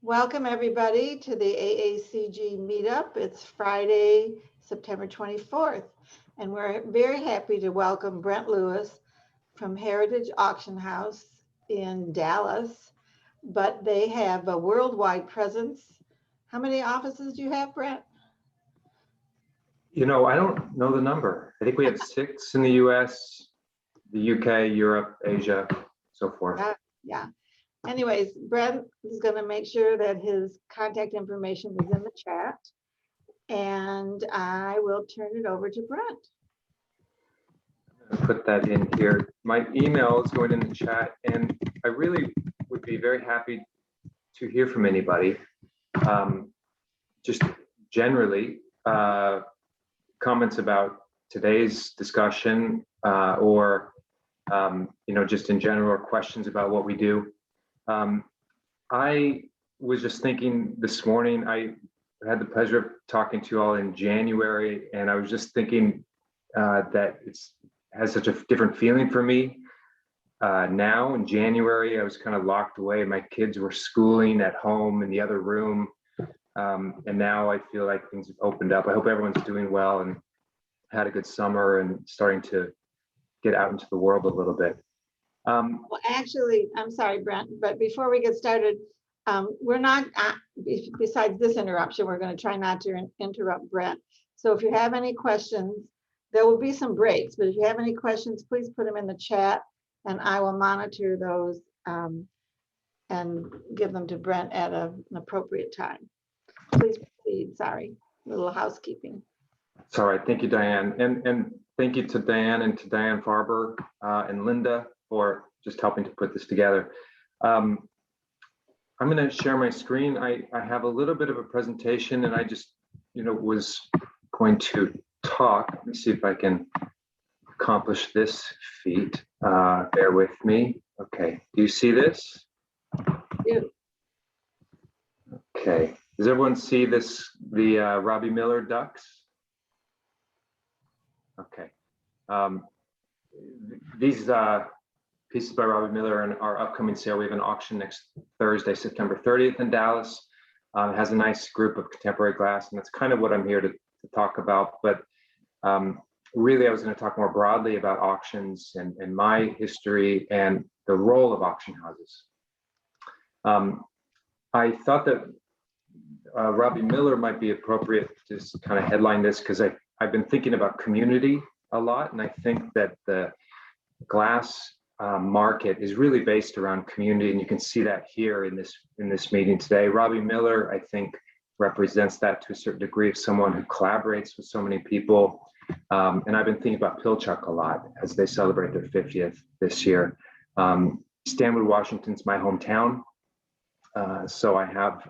Welcome everybody to the AACG meetup. It's Friday, September 24th, and we're very happy to welcome Brent Lewis from Heritage Auction House in Dallas, but they have a worldwide presence. How many offices do you have, Brent? You know, I don't know the number. I think we have 6 in the US, the UK, Europe, Asia, so forth. Yeah. Anyways, Brent is going to make sure that his contact information is in the chat, and I will turn it over to Brent. Put that in here. My email is going in the chat, and I really would be very happy to hear from anybody. Just generally, comments about today's discussion, or you know, just in general, questions about what we do. I was just thinking this morning, I had the pleasure of talking to you all in January, and I was just thinking that it has such a different feeling for me. Now in January, I was kind of locked away. My kids were schooling at home in the other room. And now I feel like things have opened up. I hope everyone's doing well and had a good summer and starting to get out into the world a little bit. Well, actually, I'm sorry, Brent, but before we get started, we're not, besides this interruption, we're going to try not to interrupt Brent. So if you have any questions, there will be some breaks, but if you have any questions, please put them in the chat and I will monitor those and give them to Brent at an appropriate time. Please proceed. Sorry, a little housekeeping. It's all right. Thank you, Diane. And thank you to Diane and to Diane Farber and Linda for just helping to put this together. I'm going to share my screen. I have a little bit of a presentation, and I just, you know, was going to talk. Let me see if I can accomplish this feat. Bear with me. Okay. Do you see this? Yeah. Okay. Does everyone see this, the Robbie Miller ducks? Okay. These pieces by Robbie Miller in our upcoming sale. We have an auction next Thursday, September 30th in Dallas. It has a nice group of contemporary glass, and that's kind of what I'm here to talk about. But really, I was going to talk more broadly about auctions and my history and the role of auction houses. I thought that Robbie Miller might be appropriate to just kind of headline this, because I've been thinking about community a lot, and I think that the glass market is really based around community, and you can see that here in this meeting today. Robbie Miller, I think, represents that to a certain degree, of someone who collaborates with so many people. And I've been thinking about Pilchuck a lot as they celebrate their 50th this year. Stanwood, Washington's my hometown, so I have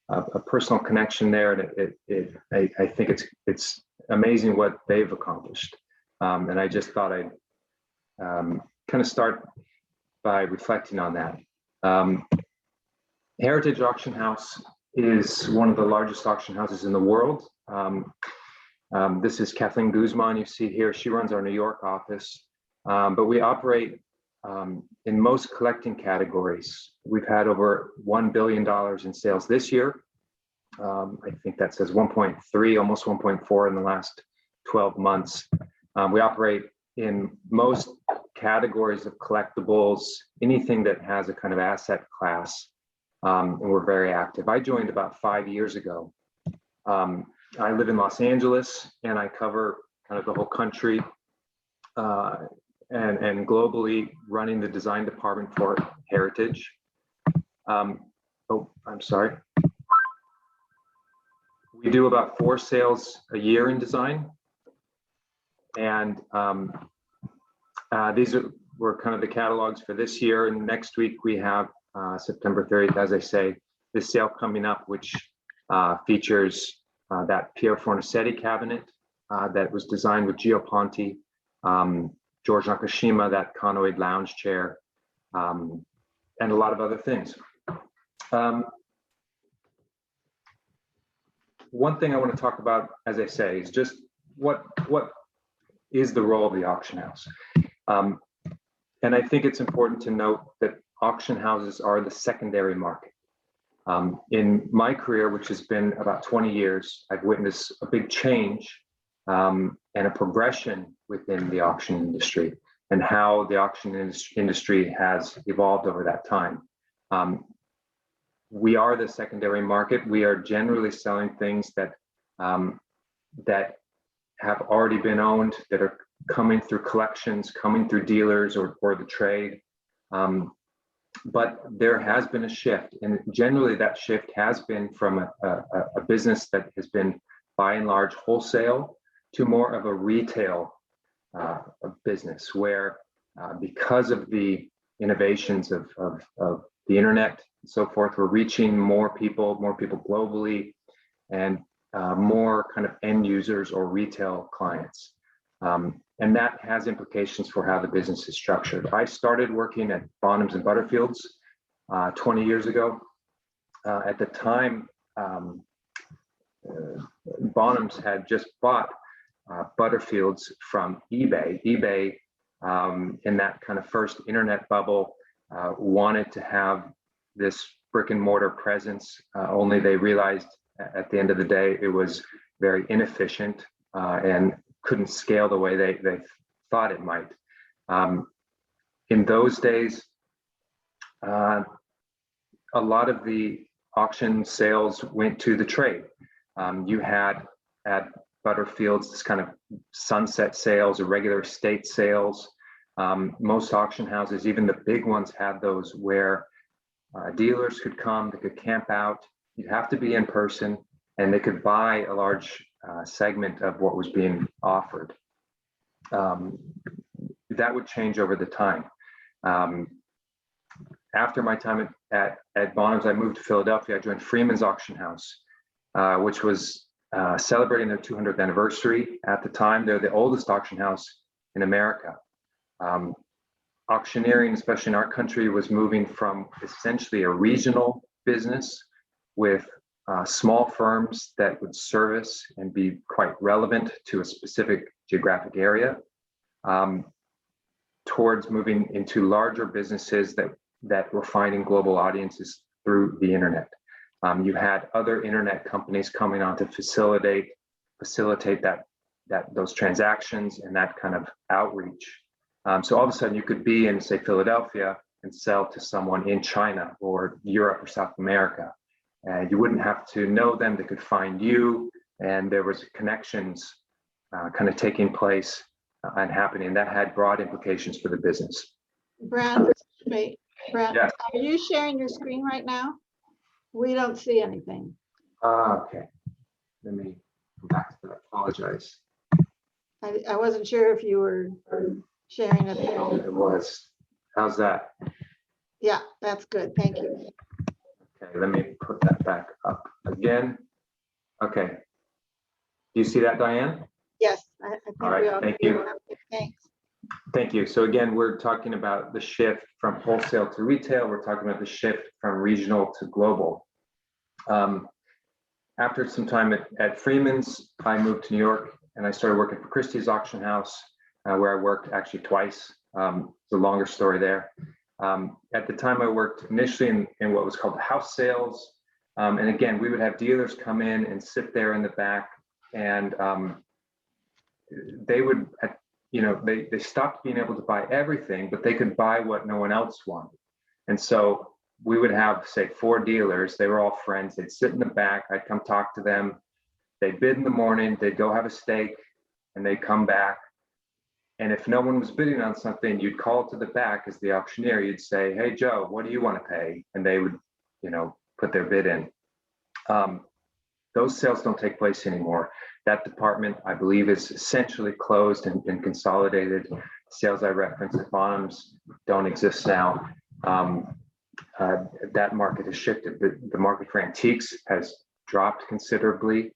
a personal connection there, and I think it's amazing what they've accomplished. And I just thought I'd kind of start by reflecting on that. Heritage Auction House is one of the largest auction houses in the world. This is Kathleen Guzman, you see here. She runs our New York office, but we operate in most collecting categories. We've had over $1 billion in sales this year. I think that says 1.3, almost 1.4 in the last 12 months. We operate in most categories of collectibles, anything that has a kind of asset class, and we're very active. I joined about 5 years ago. I live in Los Angeles, and I cover kind of the whole country and globally, running the design department for Heritage. Oh, I'm sorry. We do about 4 sales a year in design, and these were kind of the catalogs for this year. And next week we have September 30th, as I say, this sale coming up, which features that Pier Fornasetti cabinet that was designed with Gio Ponti, George Nakashima, that Conoid lounge chair, and a lot of other things. One thing I want to talk about, as I say, is just what is the role of the auction house. And I think it's important to note that auction houses are the secondary market. In my career, which has been about 20 years, I've witnessed a big change and a progression within the auction industry and how the auction industry has evolved over that time. We are the secondary market. We are generally selling things that that have already been owned, that are coming through collections, coming through dealers or the trade. But there has been a shift, and generally that shift has been from a business that has been by and large wholesale to more of a retail business, where because of the innovations of the internet and so forth, we're reaching more people globally, and more kind of end users or retail clients. And that has implications for how the business is structured. I started working at Bonhams and Butterfields 20 years ago. At the time, Bonhams had just bought Butterfields from eBay. eBay, in that kind of first internet bubble, wanted to have this brick and mortar presence, only they realized at the end of the day it was very inefficient and couldn't scale the way they thought it might. In those days, a lot of the auction sales went to the trade. You had at Butterfields this kind of sunset sales or regular estate sales. Most auction houses, even the big ones, had those where dealers could come, they could camp out. You'd have to be in person, and they could buy a large segment of what was being offered. That would change over the time. After my time at Bonhams, I moved to Philadelphia. I joined Freeman's Auction House, which was celebrating their 200th anniversary at the time. They're the oldest auction house in America. Auctioneering, especially in our country, was moving from essentially a regional business with small firms that would service and be quite relevant to a specific geographic area, towards moving into larger businesses that were finding global audiences through the internet. You had other internet companies coming on to facilitate those transactions and that kind of outreach. So all of a sudden you could be in, say, Philadelphia and sell to someone in China or Europe or South America. And you wouldn't have to know them, they could find you, and there was connections kind of taking place and happening. That had broad implications for the business. Brent, wait, Brent, Yes. Are you sharing your screen right now? We don't see anything. Okay, let me come back to that. I apologize. I wasn't sure if you were sharing it. It was. How's that? Yeah, that's good. Thank you. Okay, let me put that back up again. Okay. Do you see that, Diane? Yes, I think All right, we all thank do. you. Thanks. Thank you. So again, we're talking about the shift from wholesale to retail. We're talking about the shift from regional to global. After some time at Freeman's, I moved to New York and I started working for Christie's Auction House, where I worked actually twice. It's a longer story there. At the time, I worked initially in what was called house sales. And again, we would have dealers come in and sit there in the back, and they would, they stopped being able to buy everything, but they could buy what no one else wanted. And so we would have, say, 4 dealers. They were all friends. They'd sit in the back. I'd come talk to them. They'd bid in the morning. They'd go have a steak, and they'd come back. And if no one was bidding on something, you'd call to the back as the auctioneer. You'd say, "Hey, Joe, what do you want to pay?" And they would, put their bid in. Those sales don't take place anymore. That department, I believe, is essentially closed and consolidated. Sales I referenced at Bonhams don't exist now. That market has shifted. The market for antiques has dropped considerably.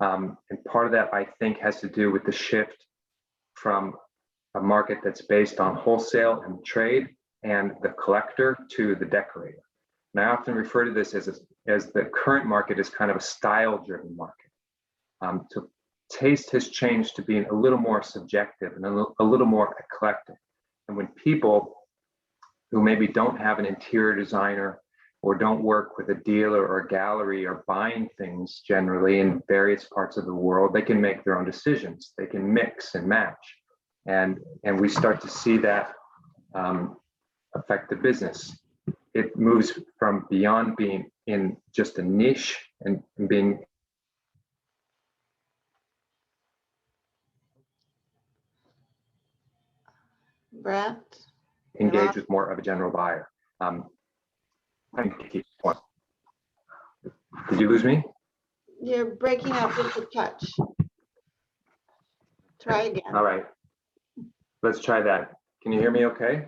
And part of that, I think, has to do with the shift from a market that's based on wholesale and trade and the collector to the decorator. And I often refer to this as the current market is kind of a style-driven market. So taste has changed to being a little more subjective and a little more eclectic. And when people who maybe don't have an interior designer or don't work with a dealer or a gallery or buying things generally in various parts of the world, they can make their own decisions. They can mix and match. And we start to see that affect the business. It moves from beyond being in just a niche and being Brent? engaged with more of a general buyer. I can keep going. Did you lose me? You're breaking up just a touch. Try again. All right. Let's try that. Can you hear me okay?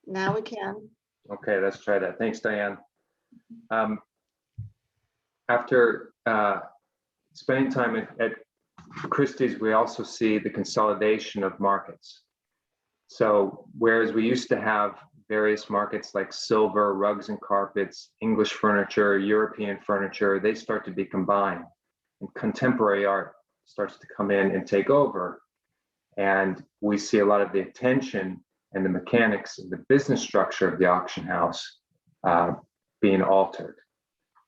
Now we can. Okay, let's try that. Thanks, Diane. After spending time at Christie's, we also see the consolidation of markets. So whereas we used to have various markets like silver, rugs and carpets, English furniture, European furniture, they start to be combined. And contemporary art starts to come in and take over. And we see a lot of the attention and the mechanics of the business structure of the auction house being altered.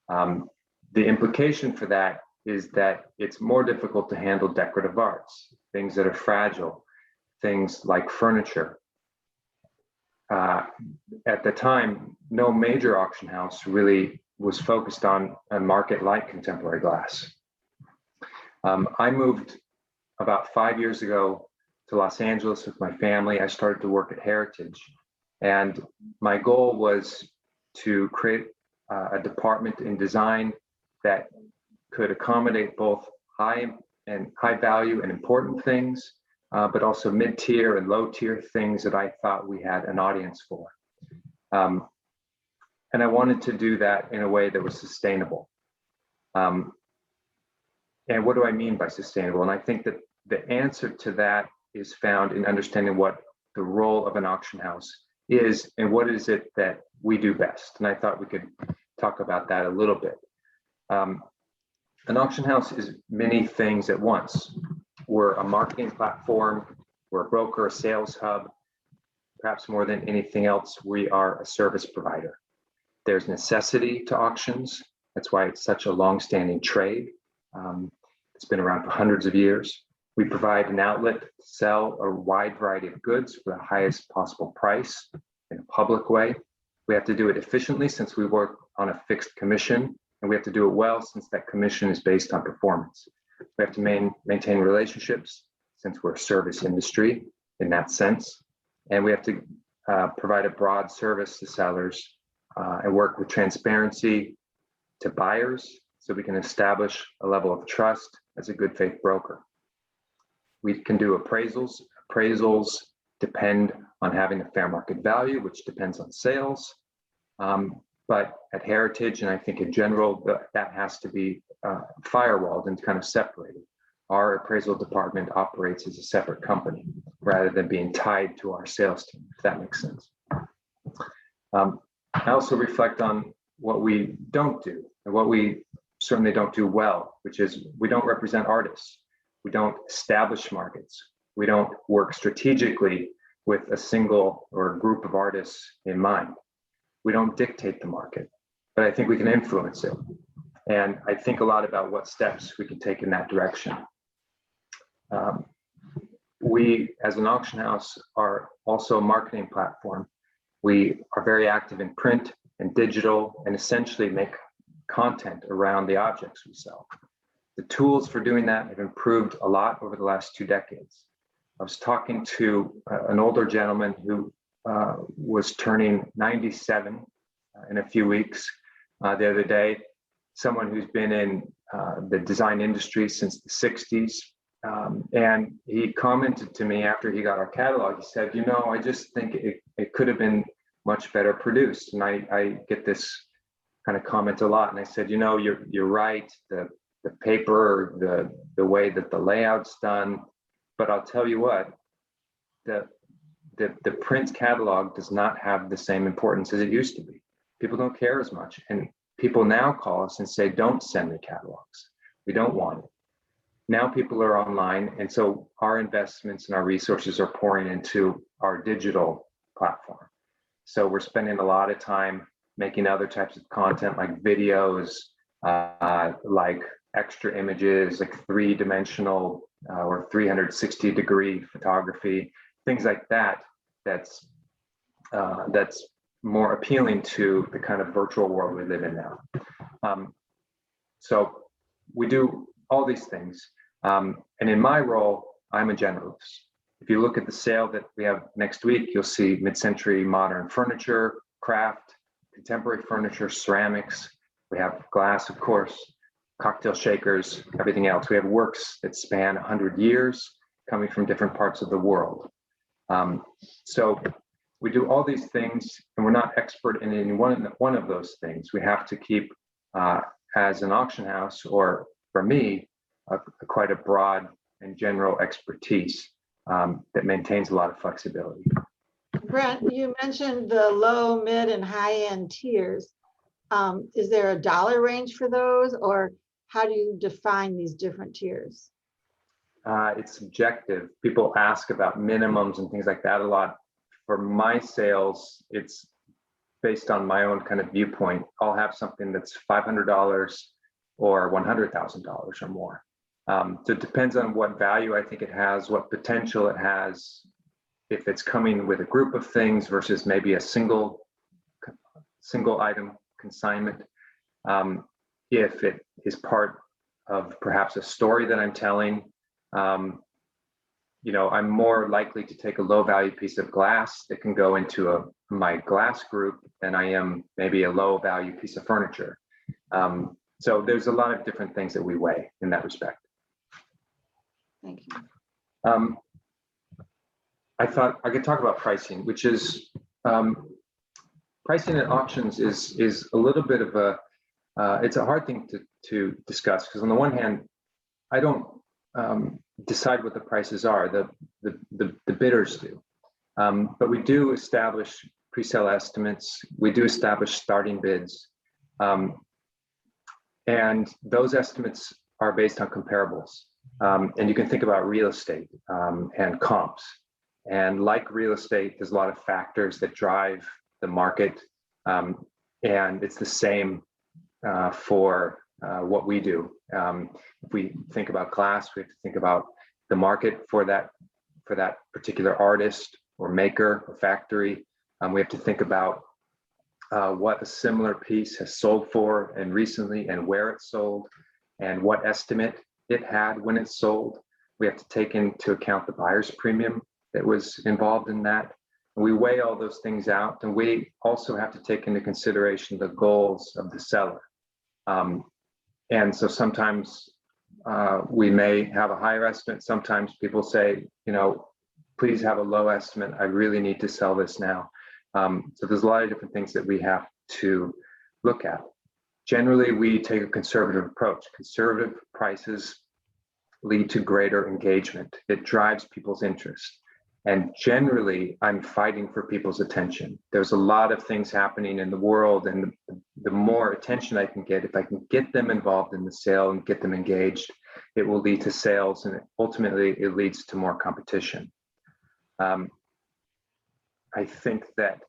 The implication for that is that it's more difficult to handle decorative arts, things that are fragile, things like furniture. At the time, no major auction house really was focused on a market like contemporary glass. I moved about 5 years ago to Los Angeles with my family. I started to work at Heritage, and my goal was to create a department in design that could accommodate both high value and important things, but also mid-tier and low-tier things that I thought we had an audience for. And I wanted to do that in a way that was sustainable. And what do I mean by sustainable? And I think that the answer to that is found in understanding what the role of an auction house is and what is it that we do best. And I thought we could talk about that a little bit. An auction house is many things at once. We're a marketing platform, we're a broker, a sales hub. Perhaps more than anything else, we are a service provider. There's necessity to auctions. That's why it's such a long-standing trade. It's been around for hundreds of years. We provide an outlet to sell a wide variety of goods for the highest possible price in a public way. We have to do it efficiently since we work on a fixed commission, and we have to do it well since that commission is based on performance. We have to maintain relationships since we're a service industry in that sense. And we have to provide a broad service to sellers and work with transparency to buyers so we can establish a level of trust as a good faith broker. We can do appraisals. Appraisals depend on having a fair market value, which depends on sales. But at Heritage, and I think in general, that has to be firewalled and kind of separated. Our appraisal department operates as a separate company rather than being tied to our sales team, if that makes sense. I also reflect on what we don't do and what we certainly don't do well, which is we don't represent artists. We don't establish markets. We don't work strategically with a single or a group of artists in mind. We don't dictate the market, but I think we can influence it. And I think a lot about what steps we can take in that direction. We, as an auction house, are also a marketing platform. We are very active in print and digital and essentially make content around the objects we sell. The tools for doing that have improved a lot over the last 2 decades. I was talking to an older gentleman who was turning 97 in a few weeks the other day, someone who's been in the design industry since the 60s. And he commented to me after he got our catalog, he said, you know, I just think it could have been much better produced. And I get this kind of comment a lot. And I said, you know, you're right, the paper, the way that the layout's done, but I'll tell you what, the print catalog does not have the same importance as it used to be. People don't care as much. And people now call us and say, don't send me catalogs. We don't want it. Now people are online. And so our investments and our resources are pouring into our digital platform. So we're spending a lot of time making other types of content like videos, like extra images, like 3-dimensional or 360-degree photography, things like that. That's more appealing to the kind of virtual world we live in now. So we do all these things. And in my role, I'm a generalist. If you look at the sale that we have next week, you'll see mid-century modern furniture, craft, contemporary furniture, ceramics. We have glass, of course, cocktail shakers, everything else. We have works that span 100 years coming from different parts of the world. So we do all these things, and we're not expert in any one of those things. We have to keep, as an auction house, or for me, quite a broad and general expertise that maintains a lot of flexibility. Brent, you mentioned the low, mid, and high-end tiers. Is there a dollar range for those, or how do you define these different tiers? It's subjective. People ask about minimums and things like that a lot. For my sales, it's based on my own kind of viewpoint. I'll have something that's $500 or $100,000 or more. So it depends on what value I think it has, what potential it has, if it's coming with a group of things versus maybe a single item consignment. If it is part of perhaps a story that I'm telling, I'm more likely to take a low value piece of glass that can go into my glass group than I am maybe a low value piece of furniture. So there's a lot of different things that we weigh in that respect. Thank you. I thought I could talk about pricing, which is pricing at auctions is a little bit of a it's a hard thing to discuss, because on the one hand, I don't decide what the prices are. The bidders do, but we do establish pre-sale estimates. We do establish starting bids, and those estimates are based on comparables. And you can think about real estate and comps. And like real estate, there's a lot of factors that drive the market, and it's the same for what we do. If we think about glass, we have to think about the market for that particular artist or maker or factory. We have to think about what a similar piece has sold for and recently, and where it sold, and what estimate it had when it sold. We have to take into account the buyer's premium that was involved in that. And we weigh all those things out, and we also have to take into consideration the goals of the seller. And so sometimes we may have a higher estimate. Sometimes people say, please have a low estimate. I really need to sell this now. So there's a lot of different things that we have to look at. Generally, we take a conservative approach. Conservative prices lead to greater engagement. It drives people's interest. And generally, I'm fighting for people's attention. There's a lot of things happening in the world, and the more attention I can get, if I can get them involved in the sale and get them engaged, it will lead to sales, and ultimately it leads to more competition. I think that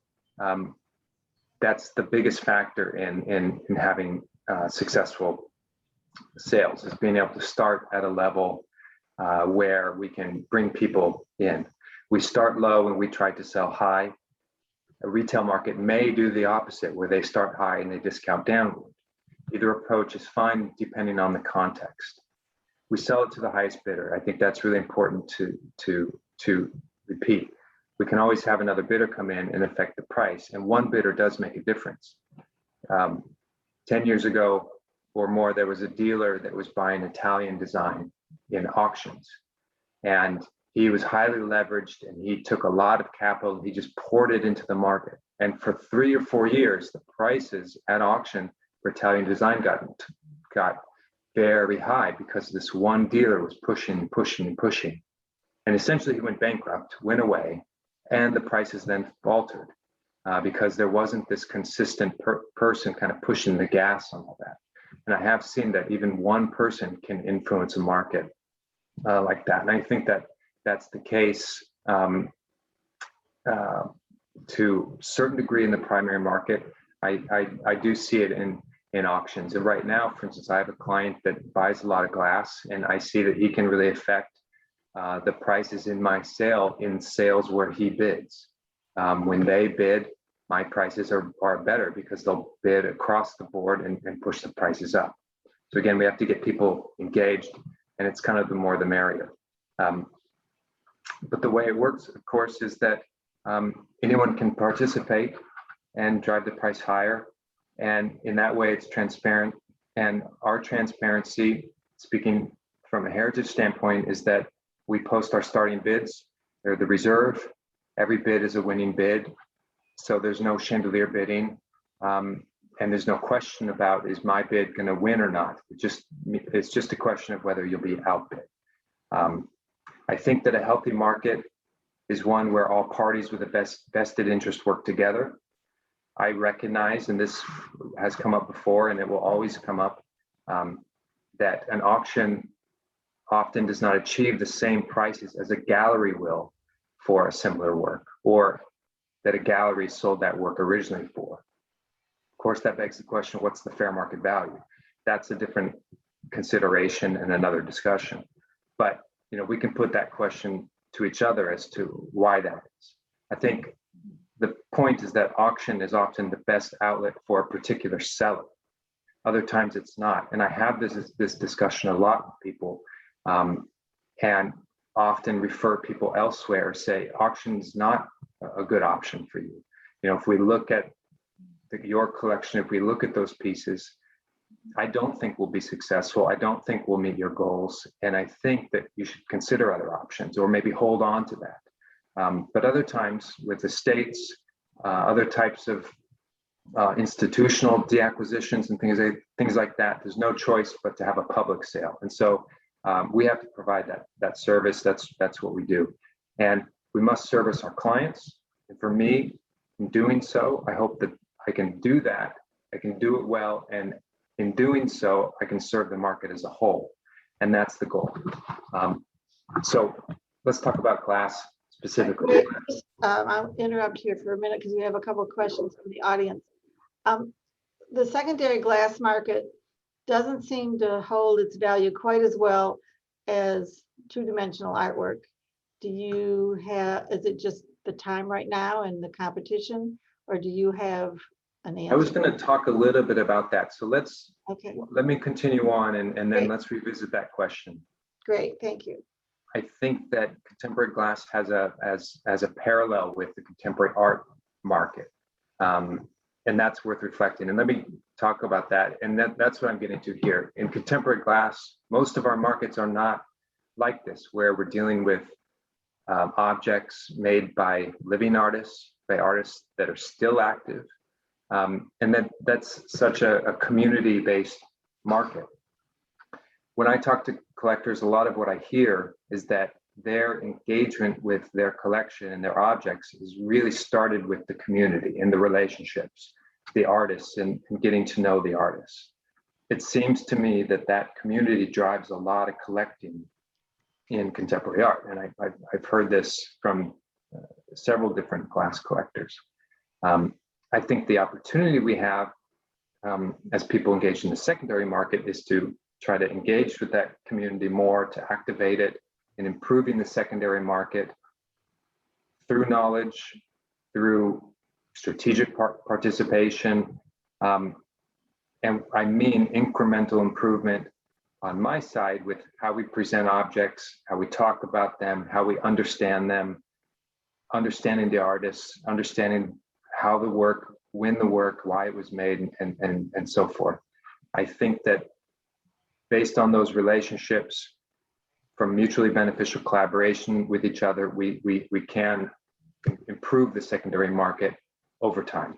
that's the biggest factor in having successful sales, is being able to start at a level where we can bring people in. We start low and we try to sell high. A retail market may do the opposite, where they start high and they discount downward. Either approach is fine depending on the context. We sell it to the highest bidder. I think that's really important to repeat. We can always have another bidder come in and affect the price, and one bidder does make a difference. 10 years ago or more, there was a dealer that was buying Italian design in auctions, and he was highly leveraged, and he took a lot of capital and he just poured it into the market. And for 3 or 4 years, the prices at auction for Italian design got very high because this one dealer was pushing. And essentially he went bankrupt, went away, and the prices then faltered because there wasn't this consistent person kind of pushing the gas on all that. And I have seen that even one person can influence a market like that. And I think that that's the case to a certain degree in the primary market. I do see it in auctions. And right now, for instance, I have a client that buys a lot of glass, and I see that he can really affect the prices in my sale in sales where he bids. When they bid, my prices are better because they'll bid across the board and push the prices up. So again, we have to get people engaged, and it's kind of the more the merrier. But the way it works, of course, is that anyone can participate and drive the price higher. And in that way, it's transparent. And our transparency, speaking from a heritage standpoint, is that we post our starting bids. They're the reserve. Every bid is a winning bid. So there's no chandelier bidding. And there's no question about, is my bid going to win or not? It's just a question of whether you'll be outbid. I think that a healthy market is one where all parties with a vested interest work together. I recognize, and this has come up before, and it will always come up, that an auction often does not achieve the same prices as a gallery will for a similar work, or that a gallery sold that work originally for. Of course, that begs the question, what's the fair market value? That's a different consideration and another discussion. But we can put that question to each other as to why that is. I think the point is that auction is often the best outlet for a particular seller. Other times it's not. And I have this discussion a lot with people, and often refer people elsewhere, say auction is not a good option for you. If we look at your collection, if we look at those pieces, I don't think we'll be successful. I don't think we'll meet your goals. And I think that you should consider other options, or maybe hold on to that. But other times with estates, other types of institutional deacquisitions and things like that, there's no choice but to have a public sale. And so we have to provide that service. That's what we do. And we must service our clients. And for me, in doing so, I hope that I can do that. I can do it well. And in doing so, I can serve the market as a whole. And that's the goal. So let's talk about glass specifically. I'll interrupt here for a minute because we have a couple of questions from the audience. The secondary glass market doesn't seem to hold its value quite as well as two-dimensional artwork. Is it just the time right now and the competition, or do you have an answer? I was going to talk a little bit about that. So let me continue on, and then Great. Let's revisit that question. Great, thank you. I think that contemporary glass has a parallel with the contemporary art market. And that's worth reflecting. And let me talk about that. And that's what I'm getting to here. In contemporary glass, most of our markets are not like this, where we're dealing with objects made by living artists, by artists that are still active. And that's such a community-based market. When I talk to collectors, a lot of what I hear is that their engagement with their collection and their objects is really started with the community and the relationships, the artists, and getting to know the artists. It seems to me that community drives a lot of collecting in contemporary art. And I've heard this from several different glass collectors. I think the opportunity we have as people engage in the secondary market is to try to engage with that community more, to activate it in improving the secondary market through knowledge, through strategic participation, and I mean incremental improvement on my side with how we present objects, how we talk about them, how we understand them, understanding the artists, understanding how the work, when the work, why it was made, and so forth. I think that based on those relationships, from mutually beneficial collaboration with each other, we can improve the secondary market over time.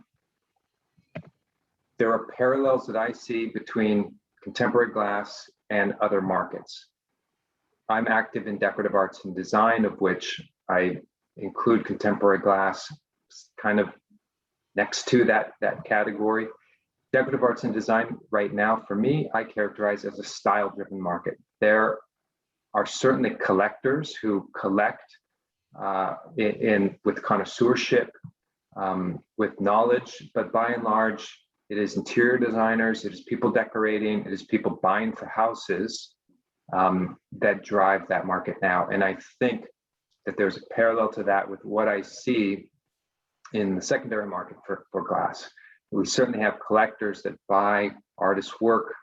There are parallels that I see between contemporary glass and other markets. I'm active in decorative arts and design, of which I include contemporary glass kind of next to that category. Decorative arts and design right now, for me, I characterize as a style-driven market. There are certainly collectors who collect with connoisseurship, with knowledge, but by and large, it is interior designers, it is people decorating, it is people buying for houses that drive that market now. And I think that there's a parallel to that with what I see in the secondary market for glass. We certainly have collectors that buy artists' work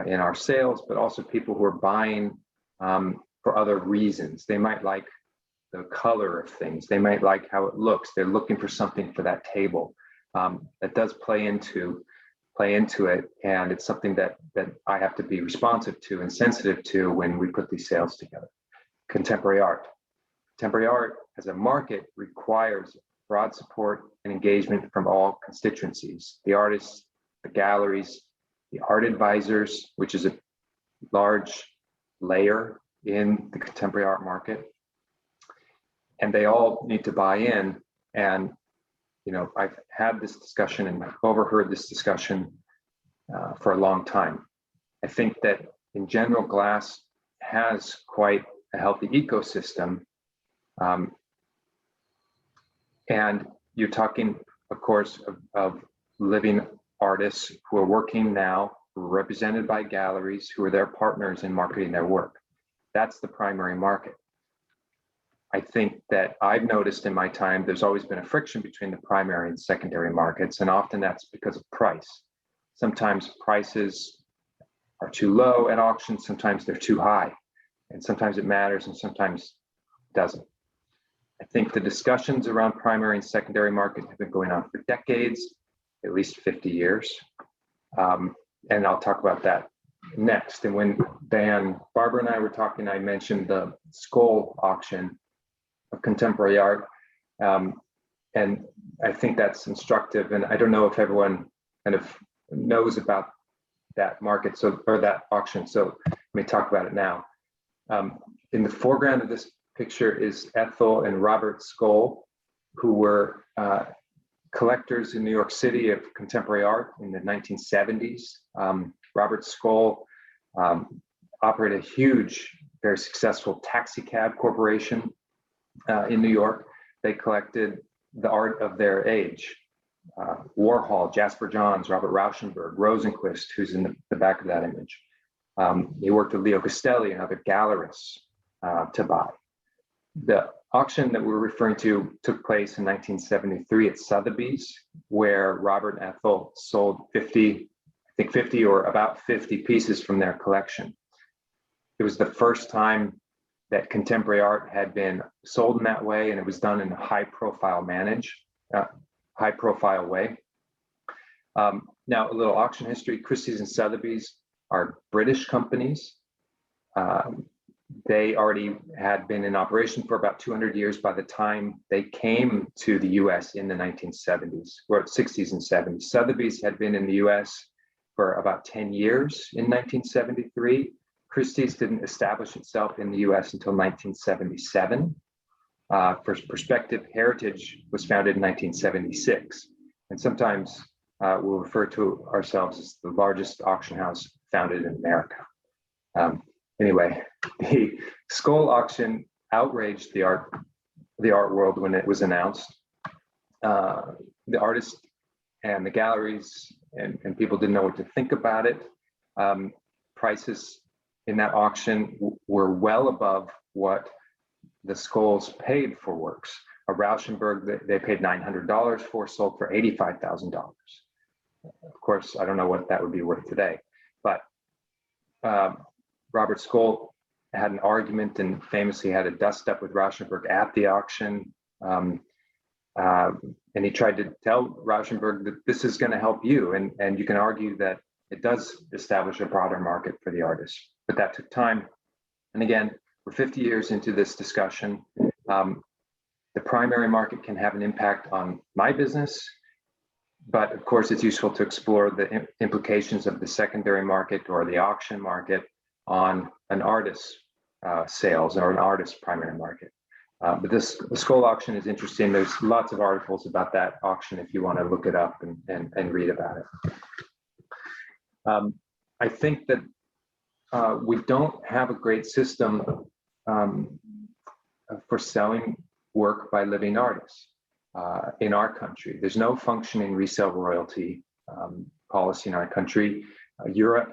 in our sales, but also people who are buying for other reasons. They might like the color of things. They might like how it looks. They're looking for something for that table. That does play into it, and it's something that I have to be responsive to and sensitive to when we put these sales together. Contemporary art. Contemporary art as a market requires broad support and engagement from all constituencies: the artists, the galleries, the art advisors, which is a large layer in the contemporary art market. And they all need to buy in. And, you know, I've had this discussion and I've overheard this discussion for a long time. I think that in general, glass has quite a healthy ecosystem. And you're talking, of course, of living artists who are working now, who are represented by galleries, who are their partners in marketing their work. That's the primary market. I think that I've noticed in my time, there's always been a friction between the primary and secondary markets, and often that's because of price. Sometimes prices are too low at auction, sometimes they're too high, and sometimes it matters and sometimes it doesn't. I think the discussions around primary and secondary market have been going on for decades, at least 50 years. And I'll talk about that next. And when Barbara and I were talking, I mentioned the Skoll auction of contemporary art. And I think that's instructive. And I don't know if everyone kind of knows about that market, or that auction. So let me talk about it now. In the foreground of this picture is Ethel and Robert Skoll, who were collectors in New York City of contemporary art in the 1970s. Robert Skoll operated a huge, very successful taxi cab corporation in New York. They collected the art of their age. Warhol, Jasper Johns, Robert Rauschenberg, Rosenquist, who's in the back of that image. He worked with Leo Castelli and other gallerists to buy. The auction that we're referring to took place in 1973 at Sotheby's, where Robert and Ethel sold 50 or about 50 pieces from their collection. It was the first time that contemporary art had been sold in that way, and it was done in a high-profile way. Now, a little auction history. Christie's and Sotheby's are British companies. They already had been in operation for about 200 years by the time they came to the US in the 1970s, or 60s and 70s. Sotheby's had been in the US for about 10 years in 1973. Christie's didn't establish itself in the US until 1977. For perspective, Heritage was founded in 1976. And sometimes we'll refer to ourselves as the largest auction house founded in America. Anyway, the Skoll auction outraged the art world when it was announced. The artists and the galleries and people didn't know what to think about it. Prices in that auction were well above what the Skolls paid for works. A Rauschenberg they paid $900 for, sold for $85,000. Of course, I don't know what that would be worth today, but Robert Skoll had an argument and famously had a dust up with Rauschenberg at the auction. And he tried to tell Rauschenberg that this is going to help you. And you can argue that it does establish a broader market for the artist, but that took time. And again, we're 50 years into this discussion. The primary market can have an impact on my business, but of course it's useful to explore the implications of the secondary market or the auction market on an artist's sales or an artist's primary market. But the Skoll auction is interesting. There's lots of articles about that auction if you want to look it up and read about it. I think that we don't have a great system for selling work by living artists. in our country. There's no functioning resale royalty policy in our country. Europe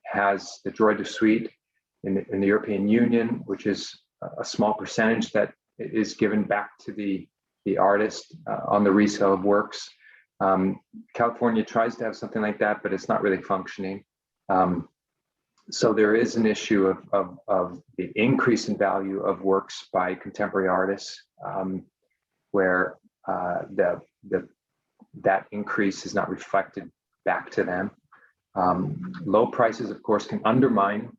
has the droit de suite in the European Union, which is a small percentage that is given back to the artist on the resale of works. California tries to have something like that, but it's not really functioning. So there is an issue of the increase in value of works by contemporary artists, where that increase is not reflected back to them. Low prices, of course, can undermine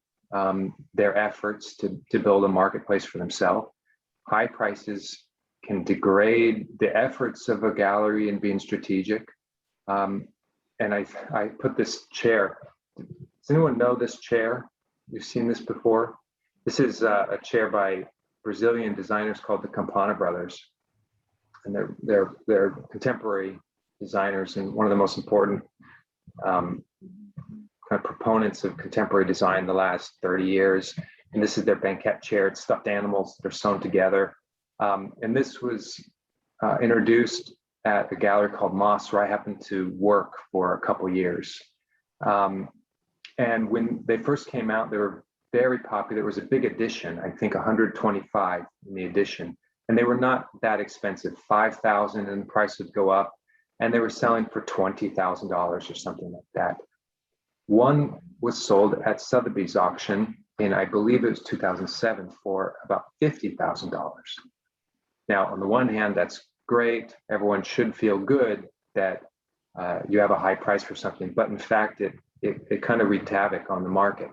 their efforts to build a marketplace for themselves. High prices can degrade the efforts of a gallery in being strategic. And I put this chair. Does anyone know this chair? You've seen this before? This is a chair by Brazilian designers called the Campana Brothers. And they're contemporary designers and one of the most important kind of proponents of contemporary design the last 30 years. And this is their banquette chair. It's stuffed animals that are sewn together. And this was introduced at a gallery called Moss, where I happened to work for a couple years. And when they first came out, they were very popular. There was a big edition, I think 125 in the edition. And they were not that expensive, 5,000, and the price would go up. And they were selling for $20,000 or something like that. One was sold at Sotheby's auction in, I believe it was 2007, for about $50,000. Now, on the one hand, that's great. Everyone should feel good that you have a high price for something, but in fact, it kind of wreaked havoc on the market.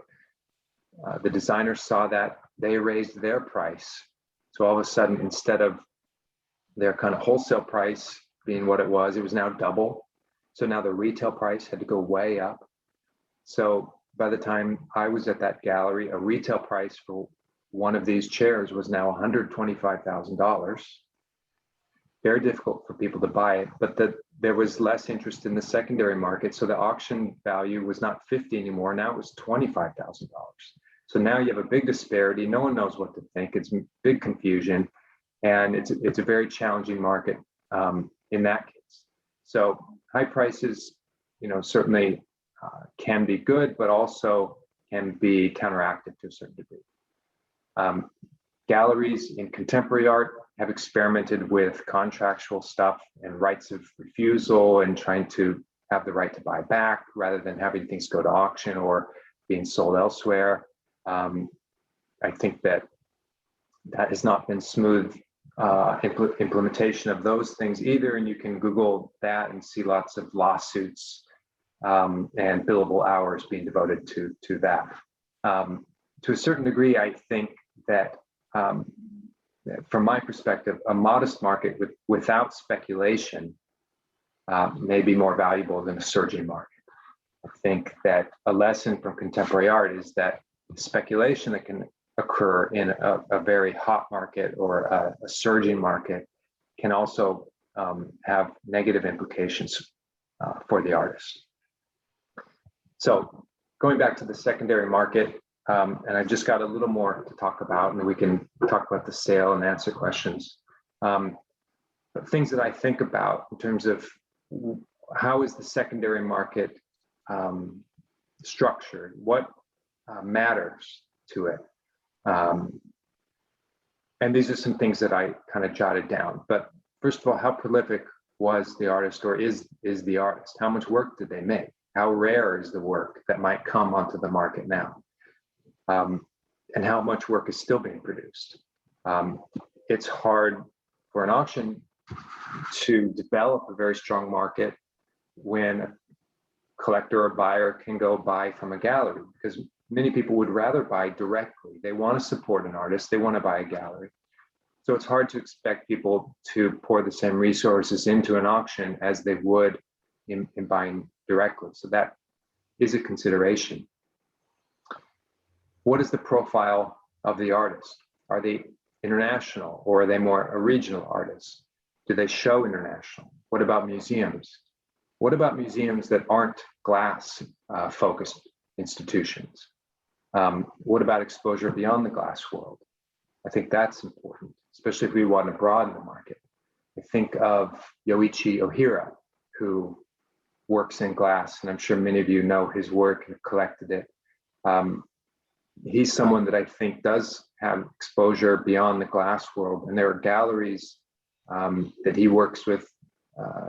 The designers saw that, they raised their price. So all of a sudden, instead of their kind of wholesale price being what it was now double. So now the retail price had to go way up. So by the time I was at that gallery, a retail price for one of these chairs was now $125,000. Very difficult for people to buy it, but there was less interest in the secondary market. So the auction value was not 50 anymore. Now it was $25,000. So now you have a big disparity. No one knows what to think. It's big confusion, and it's a very challenging market in that case. So high prices, certainly can be good, but also can be counteracted to a certain degree. Galleries in contemporary art have experimented with contractual stuff and rights of refusal and trying to have the right to buy back rather than having things go to auction or being sold elsewhere. I think that has not been smooth implementation of those things either, and you can Google that and see lots of lawsuits and billable hours being devoted to that. To a certain degree, I think that from my perspective, a modest market without speculation may be more valuable than a surging market. I think that a lesson from contemporary art is that speculation that can occur in a very hot market or a surging market can also have negative implications for the artist. So going back to the secondary market, and I've just got a little more to talk about, and we can talk about the sale and answer questions. But things that I think about in terms of how is the secondary market structured? What matters to it? And these are some things that I kind of jotted down. But first of all, how prolific was the artist, or is the artist? How much work did they make? How rare is the work that might come onto the market now? And how much work is still being produced? It's hard for an auction to develop a very strong market when a collector or buyer can go buy from a gallery, because many people would rather buy directly. They want to support an artist, they want to buy a gallery. So it's hard to expect people to pour the same resources into an auction as they would in buying directly. So that is a consideration. What is the profile of the artist? Are they international, or are they more a regional artist? Do they show international? What about museums? What about museums that aren't glass focused institutions? What about exposure beyond the glass world? I think that's important, especially if we want to broaden the market. I think of Yoichi Ohira, who works in glass, and I'm sure many of you know his work and collected it. He's someone that I think does have exposure beyond the glass world, and there are galleries that he works with,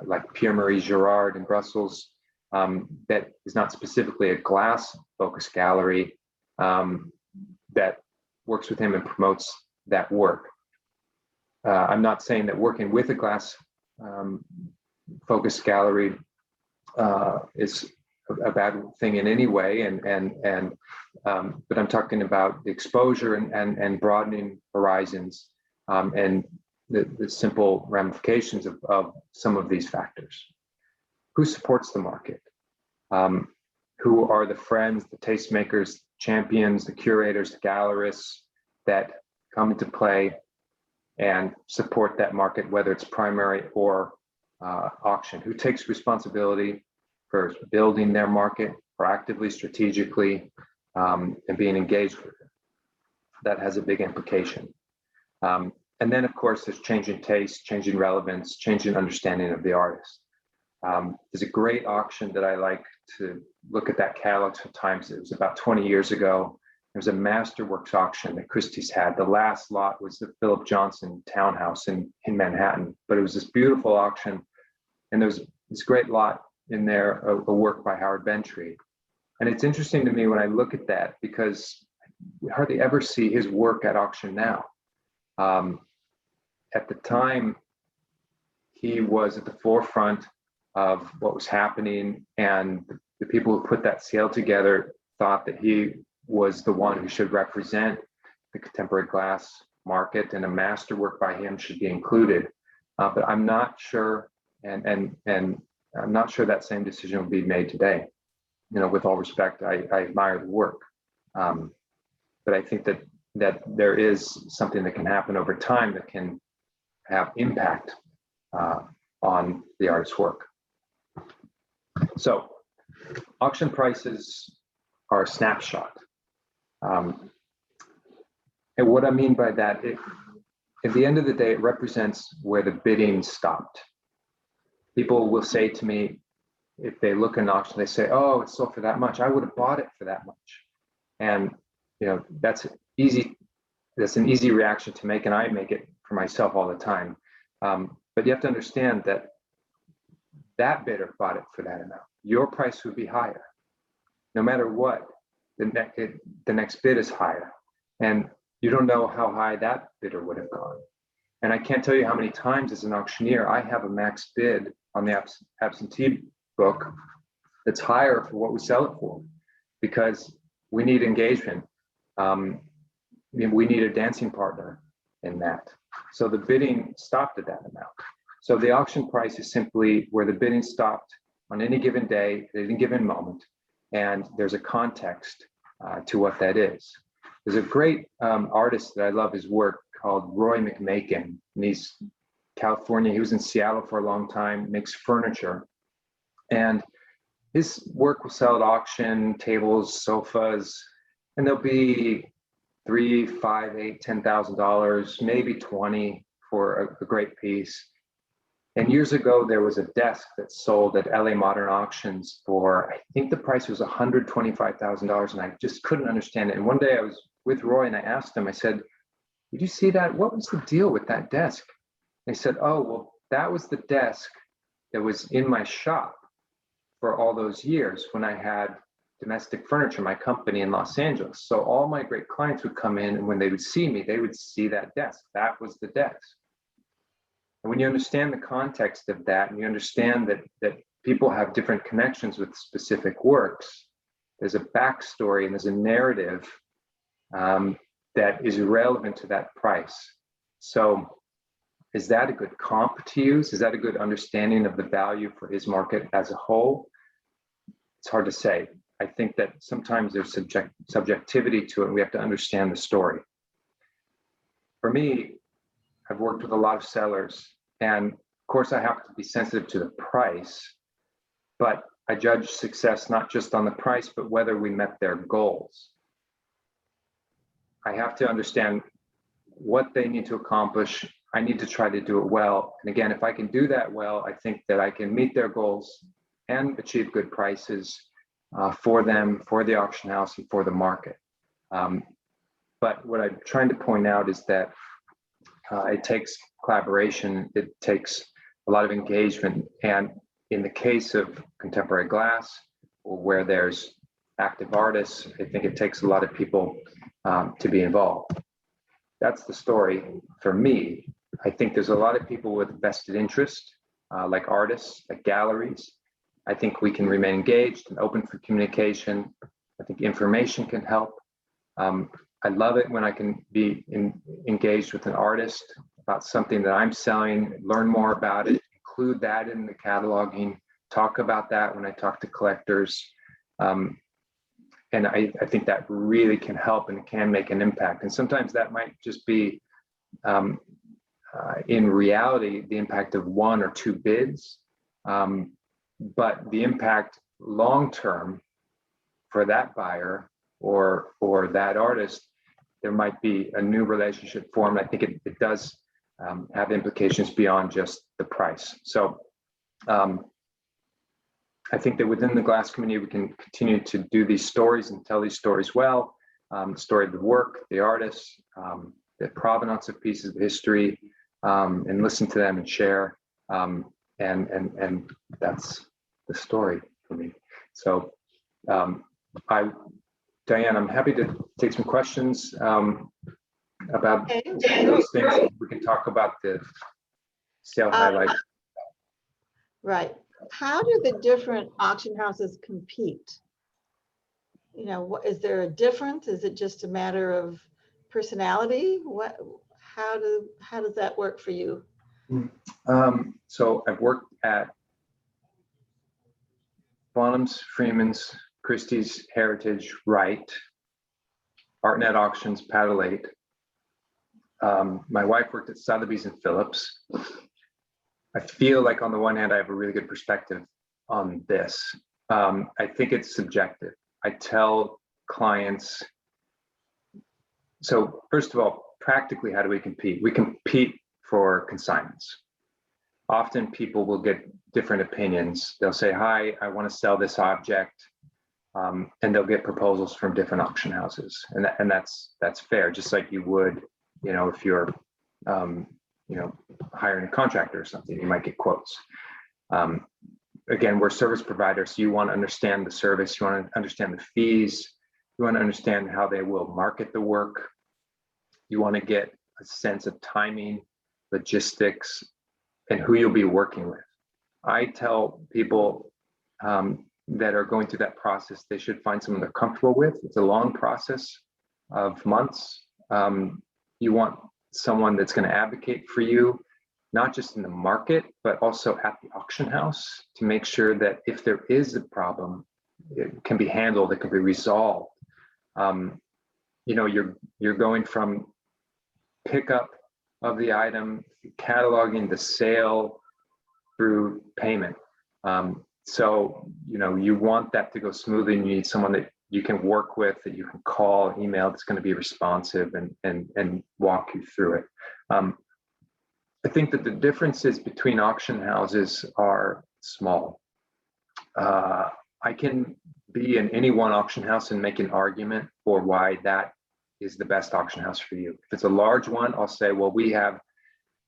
like Pierre-Marie Girard in Brussels, that is not specifically a glass focused gallery, that works with him and promotes that work. I'm not saying that working with a glass focused gallery is a bad thing in any way, but I'm talking about the exposure and broadening horizons, and the simple ramifications of some of these factors. Who supports the market? Who are the friends, the tastemakers, champions, the curators, the gallerists that come into play and support that market, whether it's primary or auction? Who takes responsibility for building their market proactively, strategically, and being engaged with it? That has a big implication. And then, of course, there's changing taste, changing relevance, changing understanding of the artist. There's a great auction that I like to look at that catalog sometimes. It was about 20 years ago. There was a Masterworks auction that Christie's had. The last lot was the Philip Johnson townhouse in Manhattan, but it was this beautiful auction. And there's this great lot in there, a work by Howard Bentry. And it's interesting to me when I look at that, because we hardly ever see his work at auction now. At the time, he was at the forefront of what was happening, and the people who put that sale together thought that he was the one who should represent the contemporary glass market, and a masterwork by him should be included. But I'm not sure, and I'm not sure that same decision will be made today. You know, with all respect, I admire the work, but I think that there is something that can happen over time that can have impact on the artist's work. So auction prices are a snapshot. And what I mean by that, at the end of the day, it represents where the bidding stopped. People will say to me, if they look at an auction, they say, oh, it sold for that much. I would have bought it for that much. And you know, that's easy. That's an easy reaction to make, and I make it for myself all the time. But you have to understand that that bidder bought it for that amount. Your price would be higher. No matter what, the next bid is higher. And you don't know how high that bidder would have gone. And I can't tell you how many times as an auctioneer, I have a max bid on the absentee book that's higher for what we sell it for, because we need engagement. We need a dancing partner in that. So the bidding stopped at that amount. So the auction price is simply where the bidding stopped on any given day, at any given moment, and there's a context to what that is. There's a great artist that I love his work called Roy McMakin, and he's California. He was in Seattle for a long time, makes furniture, and his work will sell at auction, tables, sofas, and there'll be $3,000, $5,000, $8,000, $10,000, maybe 20 for a great piece. And years ago, there was a desk that sold at LA Modern Auctions for, I think the price was $125,000, and I just couldn't understand it. And one day I was with Roy and I asked him, I said, did you see that? What was the deal with that desk? And he said, oh, well, that was the desk that was in my shop for all those years when I had Domestic Furniture, my company in Los Angeles. So all my great clients would come in, and when they would see me, they would see that desk. That was the desk. And when you understand the context of that, and you understand that people have different connections with specific works, there's a backstory and there's a narrative that is relevant to that price. So is that a good comp to use? Is that a good understanding of the value for his market as a whole? It's hard to say. I think that sometimes there's subjectivity to it, and we have to understand the story. For me, I've worked with a lot of sellers, and of course I have to be sensitive to the price, but I judge success not just on the price, but whether we met their goals. I have to understand what they need to accomplish, I need to try to do it well. And again, if I can do that well, I think that I can meet their goals and achieve good prices for them, for the auction house, and for the market. But what I'm trying to point out is that it takes collaboration, it takes a lot of engagement. And in the case of contemporary glass, or where there's active artists, I think it takes a lot of people to be involved. That's the story for me. I think there's a lot of people with vested interest, like artists, like galleries. I think we can remain engaged and open for communication. I think information can help. I love it when I can be engaged with an artist about something that I'm selling, learn more about it, include that in the cataloging, talk about that when I talk to collectors. And I think that really can help and can make an impact. And sometimes that might just be, in reality, the impact of 1 or 2 bids. But the impact long-term for that buyer or that artist, there might be a new relationship formed. I think it does have implications beyond just the price. So I think that within the glass community, we can continue to do these stories and tell these stories well. The story of the work, the artists, the provenance of pieces of history, and listen to them and share. And that's the story for me. So Diane, I'm happy to take some questions about those things. We can talk about the sale highlights. Right. How do the different auction houses compete? You know, is there a difference? Is it just a matter of personality? How does that work for you? So I've worked at Bonhams, Freeman's, Christie's, Heritage, Wright, ArtNet Auctions, Paddle 8. My wife worked at Sotheby's and Phillips. I feel like on the one hand, I have a really good perspective on this. I think it's subjective. I tell clients, so first of all, practically, how do we compete? We compete for consignments. Often people will get different opinions. They'll say, hi, I want to sell this object. And they'll get proposals from different auction houses. And that's fair, just like you would, you know, if you're, you know, hiring a contractor or something, you might get quotes. Again, we're service providers, so you want to understand the service, you want to understand the fees, you want to understand how they will market the work, you want to get a sense of timing, logistics, and who you'll be working with. I tell people that are going through that process, they should find someone they're comfortable with. It's a long process of months. You want someone that's going to advocate for you, not just in the market, but also at the auction house, to make sure that if there is a problem, it can be handled, it can be resolved. You know, you're going from pickup of the item, cataloging, the sale, through payment. So, you know, you want that to go smoothly, and you need someone that you can work with, that you can call, email, that's going to be responsive and walk you through it. I think that the differences between auction houses are small. I can be in any one auction house and make an argument for why that is the best auction house for you. If it's a large one, I'll say, well, we have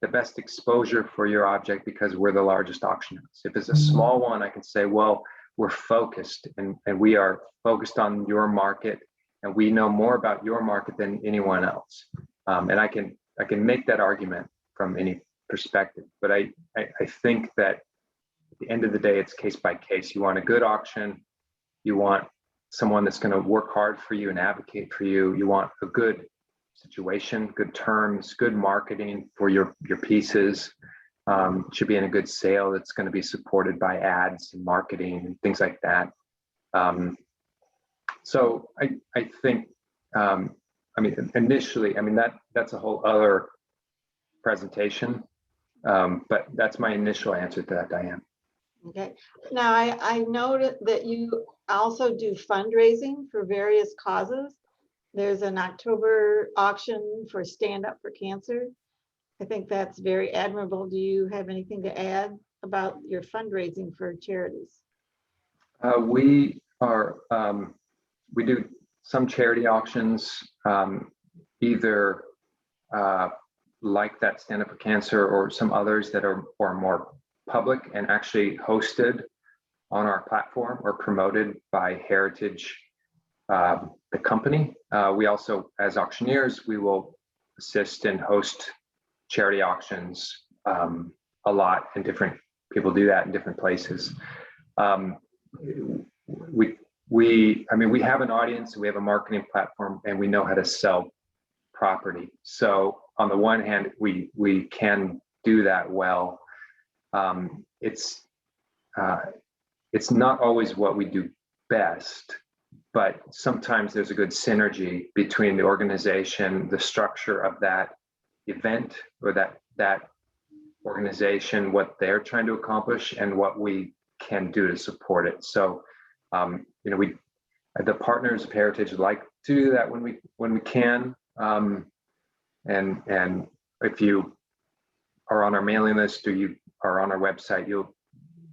the best exposure for your object because we're the largest auction house. If it's a small one, I can say, well, we're focused and we are focused on your market, and we know more about your market than anyone else. And I can make that argument from any perspective, but I think that at the end of the day, it's case by case. You want a good auction, you want someone that's going to work hard for you and advocate for you. You want a good situation, good terms, good marketing for your pieces. Should be in a good sale that's going to be supported by ads and marketing and things like that. So I think, I mean, initially, I mean, that's a whole other presentation, but that's my initial answer to that, Diane. Okay. Now, I noted that you also do fundraising for various causes. There's an October auction for Stand Up for Cancer. I think that's very admirable. Do you have anything to add about your fundraising for charities? We do some charity auctions, either like that Stand Up for Cancer or some others that are more public and actually hosted on our platform or promoted by Heritage, the company. We also, as auctioneers, we will assist and host charity auctions a lot, and different people do that in different places. We have an audience, we have a marketing platform, and we know how to sell property. So on the one hand, we can do that well. It's not always what we do best, but sometimes there's a good synergy between the organization, the structure of that event, or that organization, what they're trying to accomplish, and what we can do to support it. So the partners of Heritage like to do that when we can. And if you are on our mailing list or you are on our website, you'll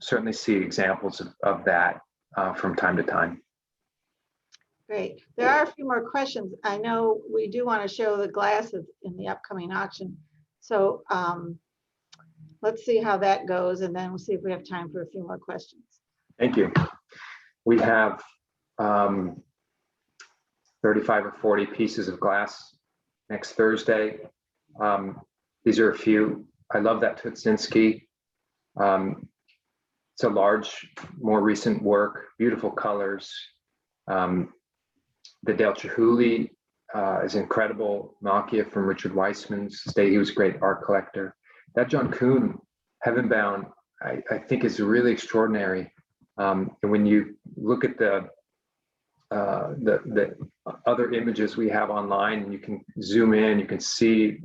certainly see examples of that from time to time. Great. There are a few more questions. I know we do want to show the glasses in the upcoming auction. So let's see how that goes, and then we'll see if we have time for a few more questions. Thank you. We have 35 or 40 pieces of glass next Thursday. These are a few. I love that Tutsinski. It's a large, more recent work, beautiful colors. The Del Chihuly is incredible. Nokia from Richard Weissman's estate. He was a great art collector. That John Kuhn, Heavenbound, I think is really extraordinary. And when you look at the other images we have online, you can zoom in, you can see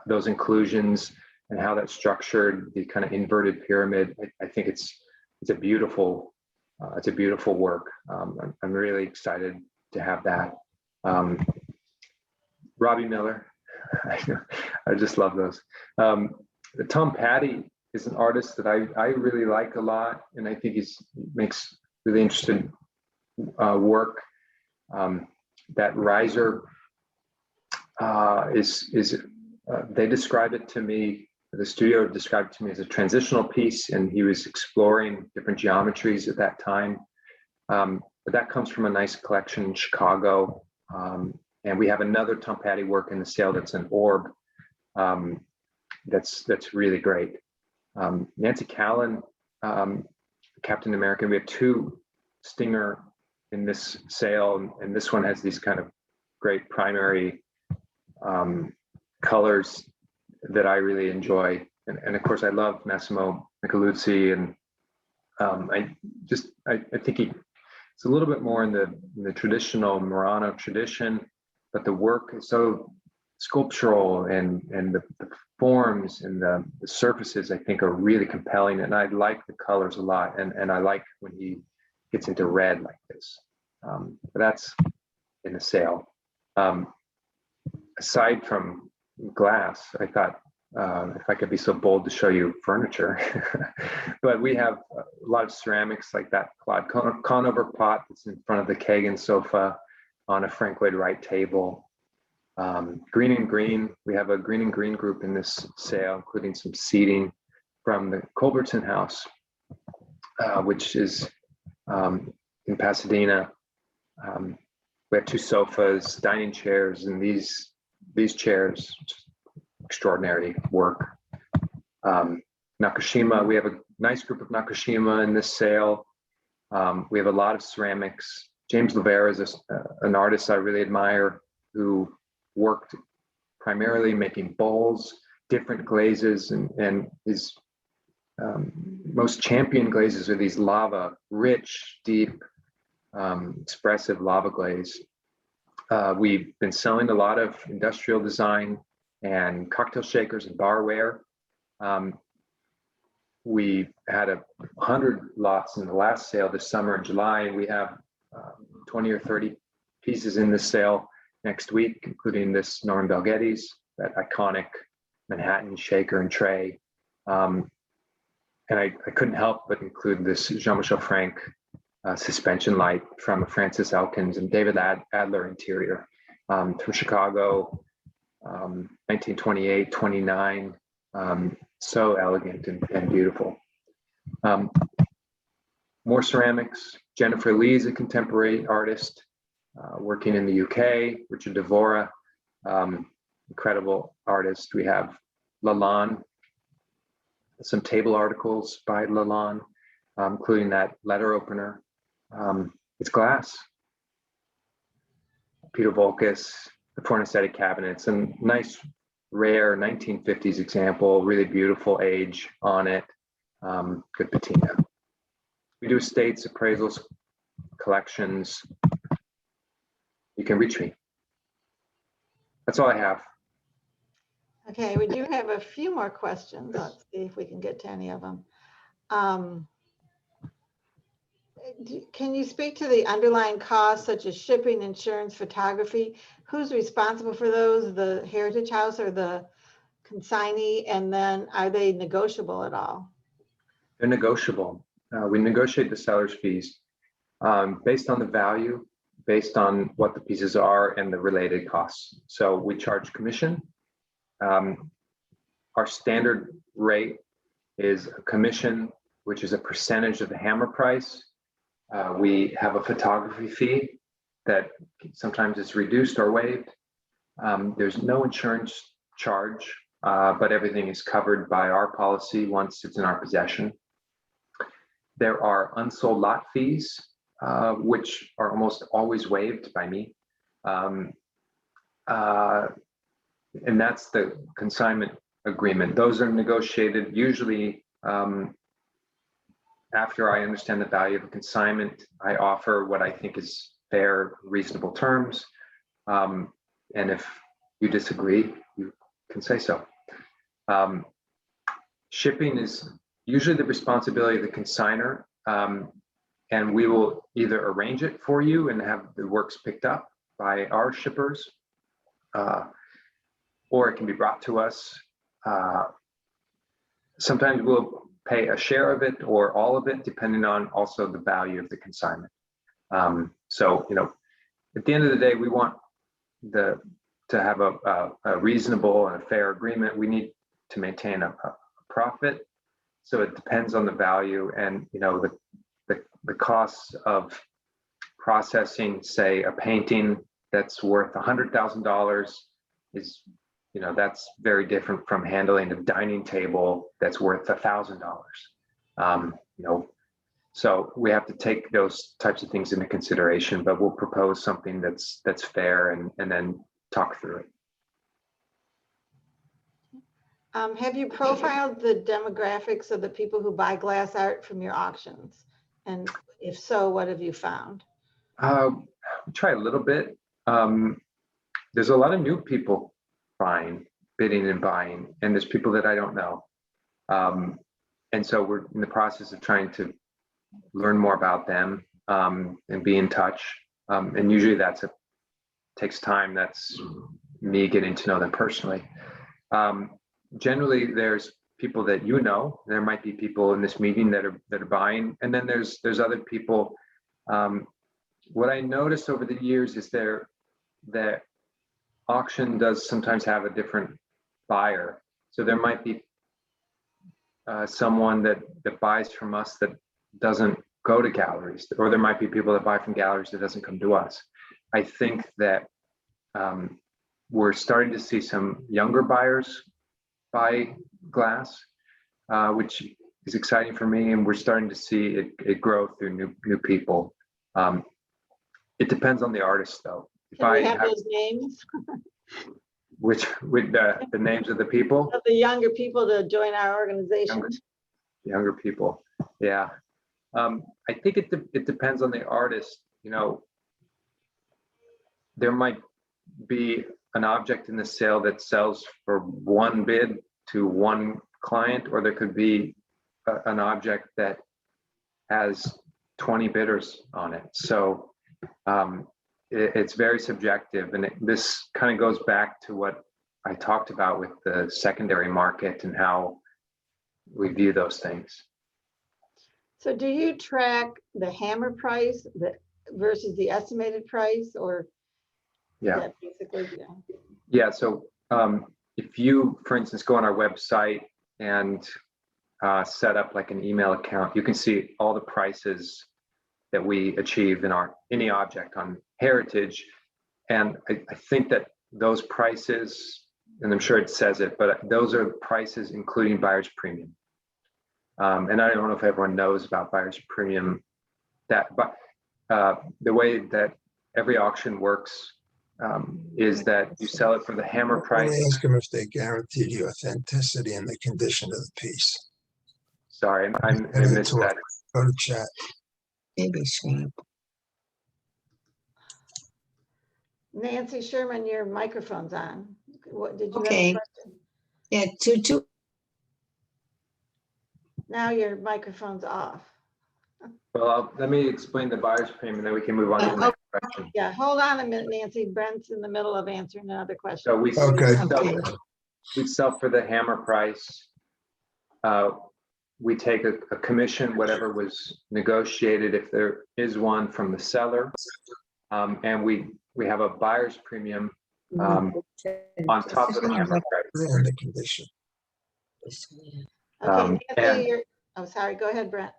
those inclusions and how that's structured, the kind of inverted pyramid. I think it's a beautiful work. I'm really excited to have that. Robbie Miller, I just love those. Tom Patty is an artist that I really like a lot, and I think he makes really interesting work. That riser they describe it to me, the studio described it to me as a transitional piece, and he was exploring different geometries at that time. But that comes from a nice collection in Chicago. And we have another Tom Patty work in the sale that's an orb. That's really great. Nancy Callan, Captain America. We have two Stinger in this sale, and this one has these kind of great primary colors that I really enjoy. And of course, I love Massimo Micheluzzi, and I think it's a little bit more in the traditional Murano tradition, but the work is so sculptural, and the forms and the surfaces I think are really compelling, and I like the colors a lot, and I like when he gets into red like this. But that's in the sale. Aside from glass, I thought if I could be so bold to show you furniture, but we have a lot of ceramics like that Claude Conover pot that's in front of the Kagan sofa on a Frank Lloyd Wright table. Green and Green, we have a Green and Green group in this sale, including some seating from the Culbertson House, which is in Pasadena. We have two sofas, dining chairs, and these chairs, extraordinary work. Nakashima, we have a nice group of Nakashima in this sale. We have a lot of ceramics. James Levere is an artist I really admire, who worked primarily making bowls, different glazes, and his most champion glazes are these lava, rich, deep, expressive lava glaze. We've been selling a lot of industrial design and cocktail shakers and barware. We had 100 lots in the last sale this summer in July, and we have 20 or 30 pieces in this sale next week, including this Norman Bel Geddes, that iconic Manhattan shaker and tray. And I couldn't help but include this Jean-Michel Frank suspension light from Francis Elkins and David Adler interior from Chicago, 1928, 29. So elegant and beautiful. More ceramics. Jennifer Lee is a contemporary artist working in the UK. Richard Devora, incredible artist. We have Lalande, some table articles by Lalande, including that letter opener. It's glass. Peter Volkes, the Fornasetti cabinets, and nice, rare 1950s example, really beautiful age on it. Good patina. We do estates, appraisals, collections. You can reach me. That's all I have. Okay, we do have a few more questions. Let's see if we can get to any of them. Can you speak to the underlying costs such as shipping, insurance, photography? Who's responsible for those, the Heritage House or the consignee? And then are they negotiable at all? They're negotiable. We negotiate the seller's fees based on the value, based on what the pieces are and the related costs. So we charge commission. Our standard rate is a commission, which is a percentage of the hammer price. We have a photography fee that sometimes is reduced or waived. There's no insurance charge, but everything is covered by our policy once it's in our possession. There are unsold lot fees, which are almost always waived by me. And that's the consignment agreement. Those are negotiated usually after I understand the value of the consignment. I offer what I think is fair, reasonable terms. And if you disagree, you can say so. Shipping is usually the responsibility of the consignor, and we will either arrange it for you and have the works picked up by our shippers, or it can be brought to us. Sometimes we'll pay a share of it or all of it, depending on also the value of the consignment. So, you know, at the end of the day, we want to have a reasonable and a fair agreement. We need to maintain a profit. So it depends on the value, and you know, the costs of processing, say, a painting that's worth $100,000 is, you know, that's very different from handling a dining table that's worth $1,000. You know, so we have to take those types of things into consideration, but we'll propose something that's fair and then talk through it. Have you profiled the demographics of the people who buy glass art from your auctions? And if so, what have you found? We try a little bit. There's a lot of new people buying, bidding and buying, and there's people that I don't know. And so we're in the process of trying to learn more about them and be in touch. And usually takes time. That's me getting to know them personally. Generally, there's people that you know. There might be people in this meeting that are buying, and then there's other people. What I noticed over the years is that auction does sometimes have a different buyer. So there might be someone that buys from us that doesn't go to galleries, or there might be people that buy from galleries that doesn't come to us. I think that we're starting to see some younger buyers buy glass, which is exciting for me, and we're starting to see it grow through new people. It depends on the artist, though. Can we have those names? With the names of the people? Of the younger people to join our organization. Younger people, yeah. I think it depends on the artist. You know, there might be an object in the sale that sells for one bid to one client, or there could be an object that has 20 bidders on it. So it's very subjective, and this kind of goes back to what I talked about with the secondary market and how we view those things. So do you track the hammer price versus the estimated price, or? Yeah. That basically, yeah. Yeah. So if you, for instance, go on our website and set up like an email account, you can see all the prices that we achieve in any object on Heritage. And I think that those prices, and I'm sure it says it, but those are prices including buyer's premium. And I don't know if everyone knows about buyer's premium, but the way that every auction works is that you sell it for the hammer price. Ask them if they guarantee the authenticity and the condition of the piece. Sorry, I missed that. Go to chat. Maybe Shane. Nancy Sherman, your microphone's on. What did you have Okay. a question? Yeah, two. Now your microphone's off. Well, let me explain the buyer's premium, then we can move on to the next question. Yeah, hold on a minute, Nancy. Brent's in the middle of answering another question. So we Okay. sell for the hammer price. We take a commission, whatever was negotiated, if there is one, from the seller, and we have a buyer's premium on top of the hammer price. And the condition. Okay, Nancy, and- oh, sorry, go ahead, Brent.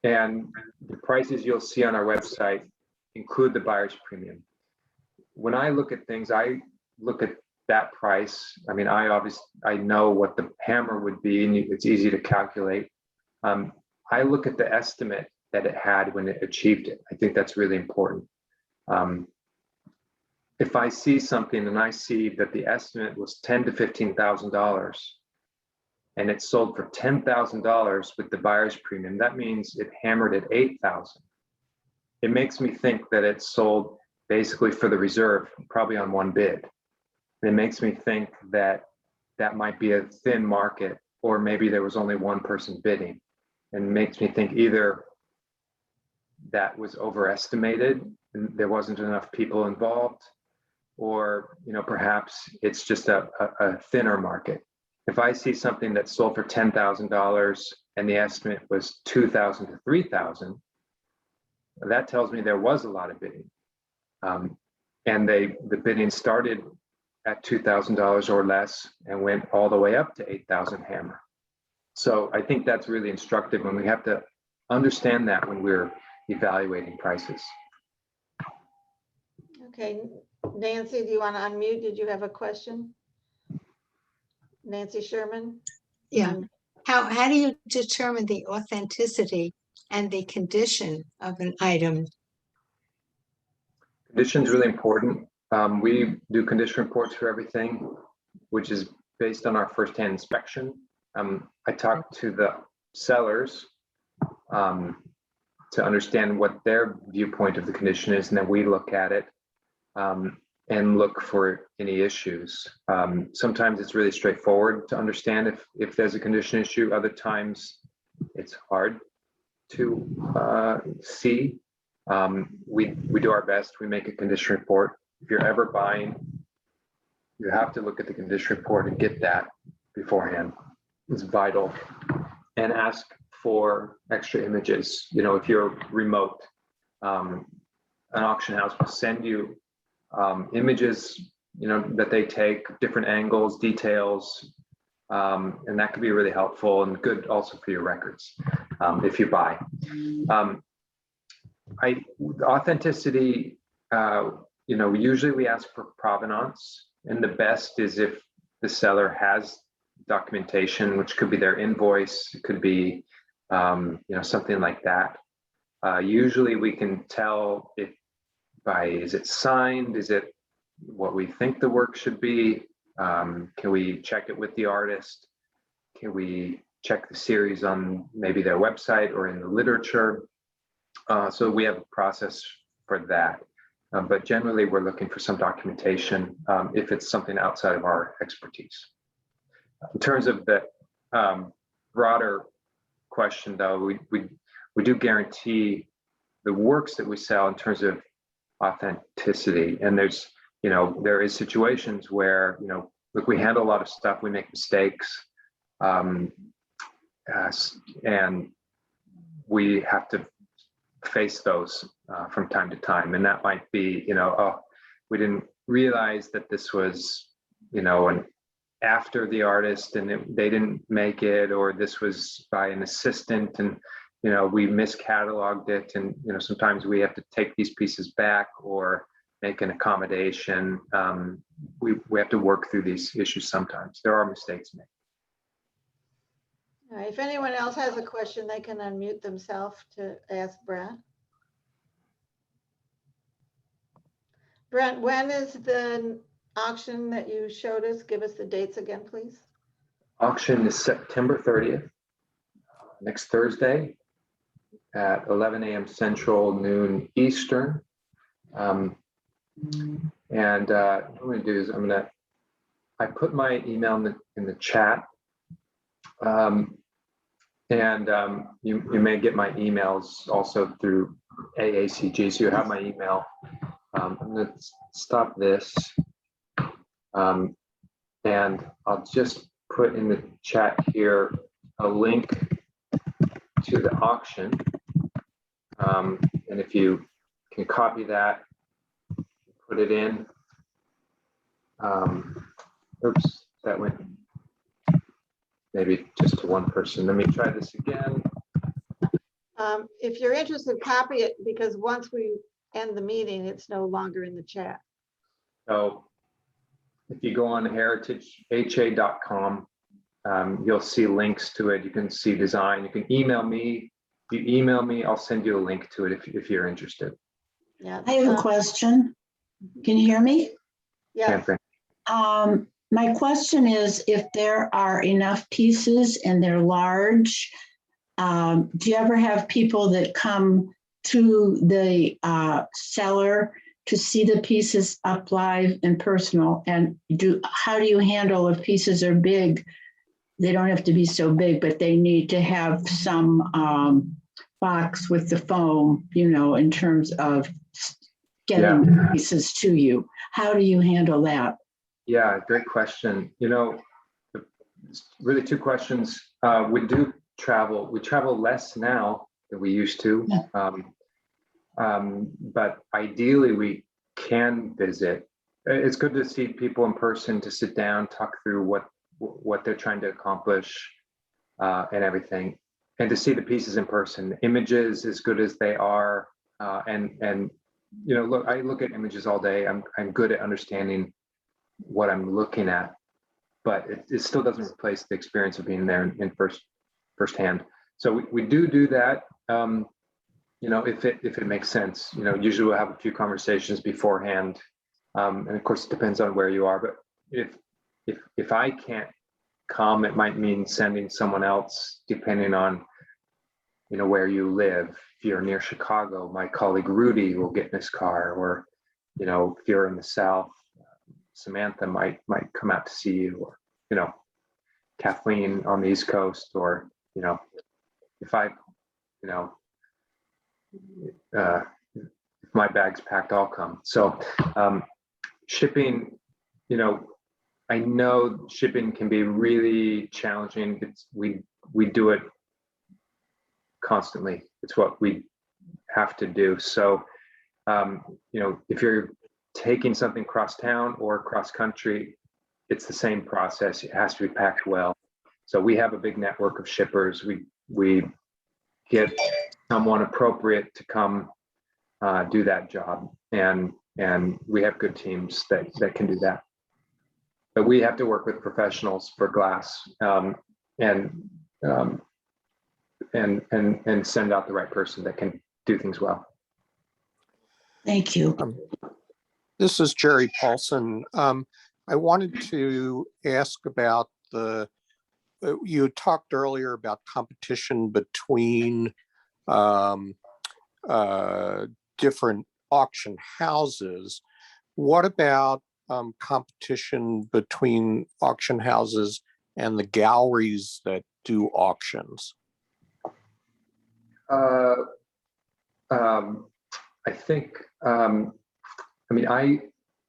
And the prices you'll see on our website include the buyer's premium. When I look at things, I look at that price. I mean, I know what the hammer would be, and it's easy to calculate. I look at the estimate that it had when it achieved it. I think that's really important. If I see something and I see that the estimate was $10,000 to $15,000 and it sold for $10,000 with the buyer's premium, that means it hammered at $8,000. It makes me think that it sold basically for the reserve, probably on one bid. And it makes me think that that might be a thin market, or maybe there was only one person bidding. And it makes me think either that was overestimated and there wasn't enough people involved, or perhaps it's just a thinner market. If I see something that sold for $10,000 and the estimate was $2,000 to $3,000, that tells me there was a lot of bidding. And the bidding started at $2,000 or less and went all the way up to 8,000 hammer. So I think that's really instructive, and we have to understand that when we're evaluating prices. Okay, Nancy, do you want to unmute? Did you have a question? Nancy Sherman? Yeah. How do you determine the authenticity and the condition of an item? Condition is really important. We do condition reports for everything, which is based on our firsthand inspection. I talk to the sellers to understand what their viewpoint of the condition is, and then we look at it and look for any issues. Sometimes it's really straightforward to understand if there's a condition issue. Other times it's hard to see. We do our best. We make a condition report. If you're ever buying, you have to look at the condition report and get that beforehand. It's vital. And ask for extra images. If you're remote, an auction house will send you images, that they take, different angles, details, and that could be really helpful and good also for your records if you buy. Authenticity, usually we ask for provenance, and the best is if the seller has documentation, which could be their invoice, it could be something like that. Usually we can tell is it signed? Is it what we think the work should be? Can we check it with the artist? Can we check the series on maybe their website or in the literature? So we have a process for that. But generally we're looking for some documentation if it's something outside of our expertise. In terms of the broader question, though, we do guarantee the works that we sell in terms of authenticity, and there's there is situations where, look, we handle a lot of stuff, we make mistakes, and we have to face those from time to time. And that might be, oh, we didn't realize that this was, an after the artist and they didn't make it, or this was by an assistant and, we miscatalogued it. And, sometimes we have to take these pieces back or make an accommodation. We have to work through these issues sometimes. There are mistakes made. All right, if anyone else has a question, they can unmute themselves to ask Brent. Brent, when is the auction that you showed us? Give us the dates again, please. Auction is September 30th, next Thursday at 11 a.m. Central, noon Eastern. And what I'm going to do is I put my email in the chat. You may get my emails also through AACG, so you have my email. I'm going to stop this, and I'll just put in the chat here a link to the auction, and if you can copy that, put it in. Oops, that went maybe just to one person. Let me try this again. If you're interested, copy it, because once we end the meeting, it's no longer in the chat. So if you go on heritageha.com, you'll see links to it. You can see design. You can email me. If you email me, I'll send you a link to it if you're interested. Yeah. I have a question. Can you hear me? Yeah. My question is, if there are enough pieces and they're large, do you ever have people that come to the seller to see the pieces up live and personal? And how do you handle if pieces are big? They don't have to be so big, but they need to have some box with the foam, in terms of getting the pieces to you. How do you handle that? Yeah, great question. Really two questions. We do travel. We travel less now than we used to. But ideally we can visit. It's good to see people in person, to sit down, talk through what they're trying to accomplish and everything, and to see the pieces in person. Images, as good as they are, and look, I look at images all day. I'm good at understanding what I'm looking at, but it still doesn't replace the experience of being there in firsthand. So we do that. If it makes sense. Usually we'll have a few conversations beforehand, and of course it depends on where you are. But if I can't come, it might mean sending someone else, depending on where you live. If you're near Chicago, my colleague Rudy will get in his car, or if you're in the South, Samantha might come out to see you, or Kathleen on the East Coast, or if I if my bag's packed, I'll come. So shipping, I know shipping can be really challenging. We do it constantly. It's what we have to do. So if you're taking something cross town or cross country, it's the same process. It has to be packed well. So we have a big network of shippers. We get someone appropriate to come do that job, and we have good teams that can do that. But we have to work with professionals for glass, and send out the right person that can do things well. Thank you. This is Jerry Paulson. I wanted to ask about you talked earlier about competition between different auction houses. What about competition between auction houses and the galleries that do auctions? I think,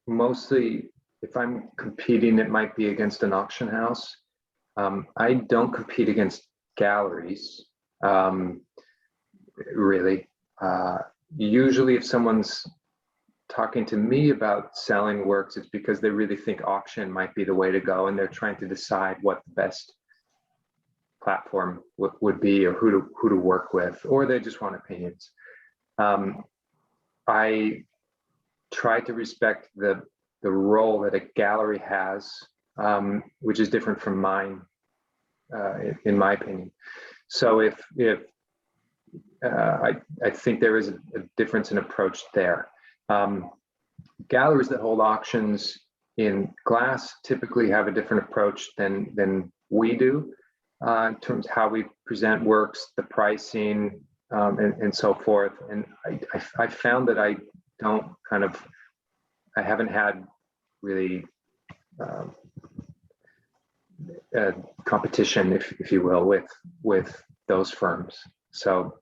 mostly, if I'm competing, it might be against an auction house. I don't compete against galleries, really. Usually if someone's talking to me about selling works, it's because they really think auction might be the way to go, and they're trying to decide what the best platform would be, or who to work with, or they just want opinions. I try to respect the role that a gallery has, which is different from mine, in my opinion. So if I think there is a difference in approach there. Galleries that hold auctions in glass typically have a different approach than we do, in terms of how we present works, the pricing, and so forth. And I found that I haven't had really competition, if you will, with those firms. So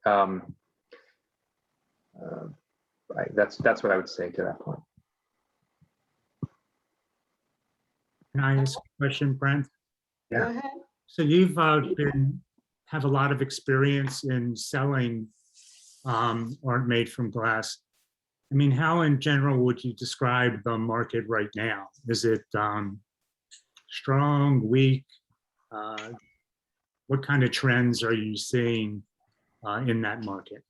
that's what I would say to that point. Can I ask a question, Brent? Go Yeah. ahead. So you've have a lot of experience in selling art made from glass. I mean, how in general would you describe the market right now? Is it strong, weak? What kind of trends are you seeing in that market?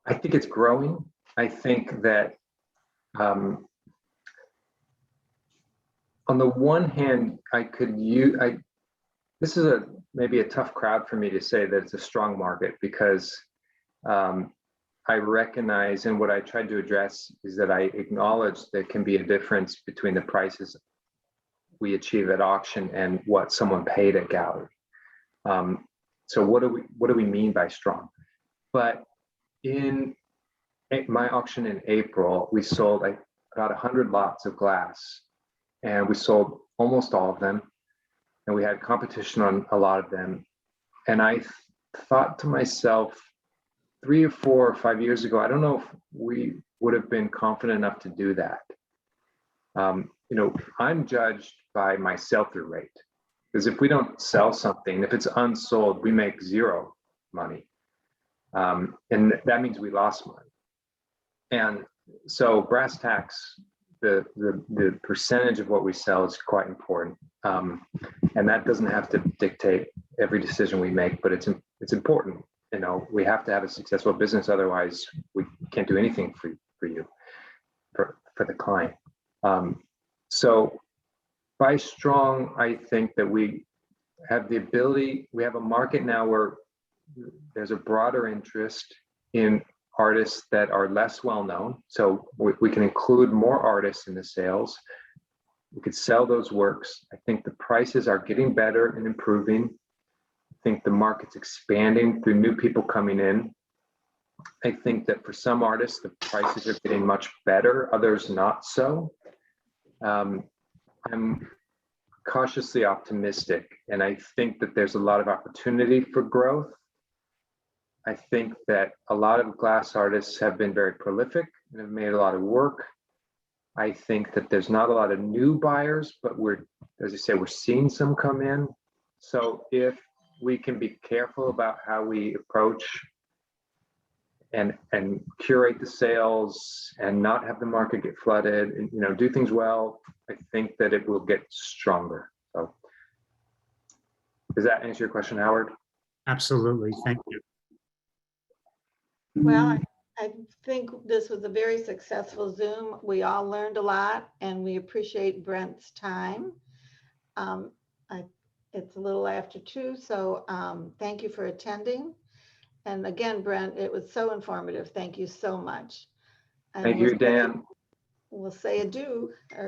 I think it's growing. I think that on the one hand, this is maybe a tough crowd for me to say that it's a strong market, because I recognize, and what I tried to address is that I acknowledge there can be a difference between the prices we achieve at auction and what someone paid at gallery. So what do we mean by strong? But in my auction in April, we sold about 100 lots of glass, and we sold almost all of them, and we had competition on a lot of them. And I thought to myself, 3 or 4 or 5 years ago, I don't know if we would have been confident enough to do that. I'm judged by my sell-through rate, because if we don't sell something, if it's unsold, we make zero money, and that means we lost money. And so brass tacks, the percentage of what we sell is quite important, and that doesn't have to dictate every decision we make, but it's important. We have to have a successful business, otherwise we can't do anything for you, for the client. So by strong, I think that we have the ability, we have a market now where there's a broader interest in artists that are less well known. So we can include more artists in the sales. We could sell those works. I think the prices are getting better and improving. I think the market's expanding through new people coming in. I think that for some artists, the prices are getting much better, others not so. I'm cautiously optimistic, and I think that there's a lot of opportunity for growth. I think that a lot of glass artists have been very prolific and have made a lot of work. I think that there's not a lot of new buyers, but as I say, we're seeing some come in. So if we can be careful about how we approach and curate the sales and not have the market get flooded, and do things well, I think that it will get stronger. So does that answer your question, Howard? Absolutely, thank you. Well, I think this was a very successful Zoom. We all learned a lot, and we appreciate Brent's time. It's a little after 2, so thank you for attending. And again, Brent, it was so informative. Thank you so much. And Thank you, Dan. We'll say adieu.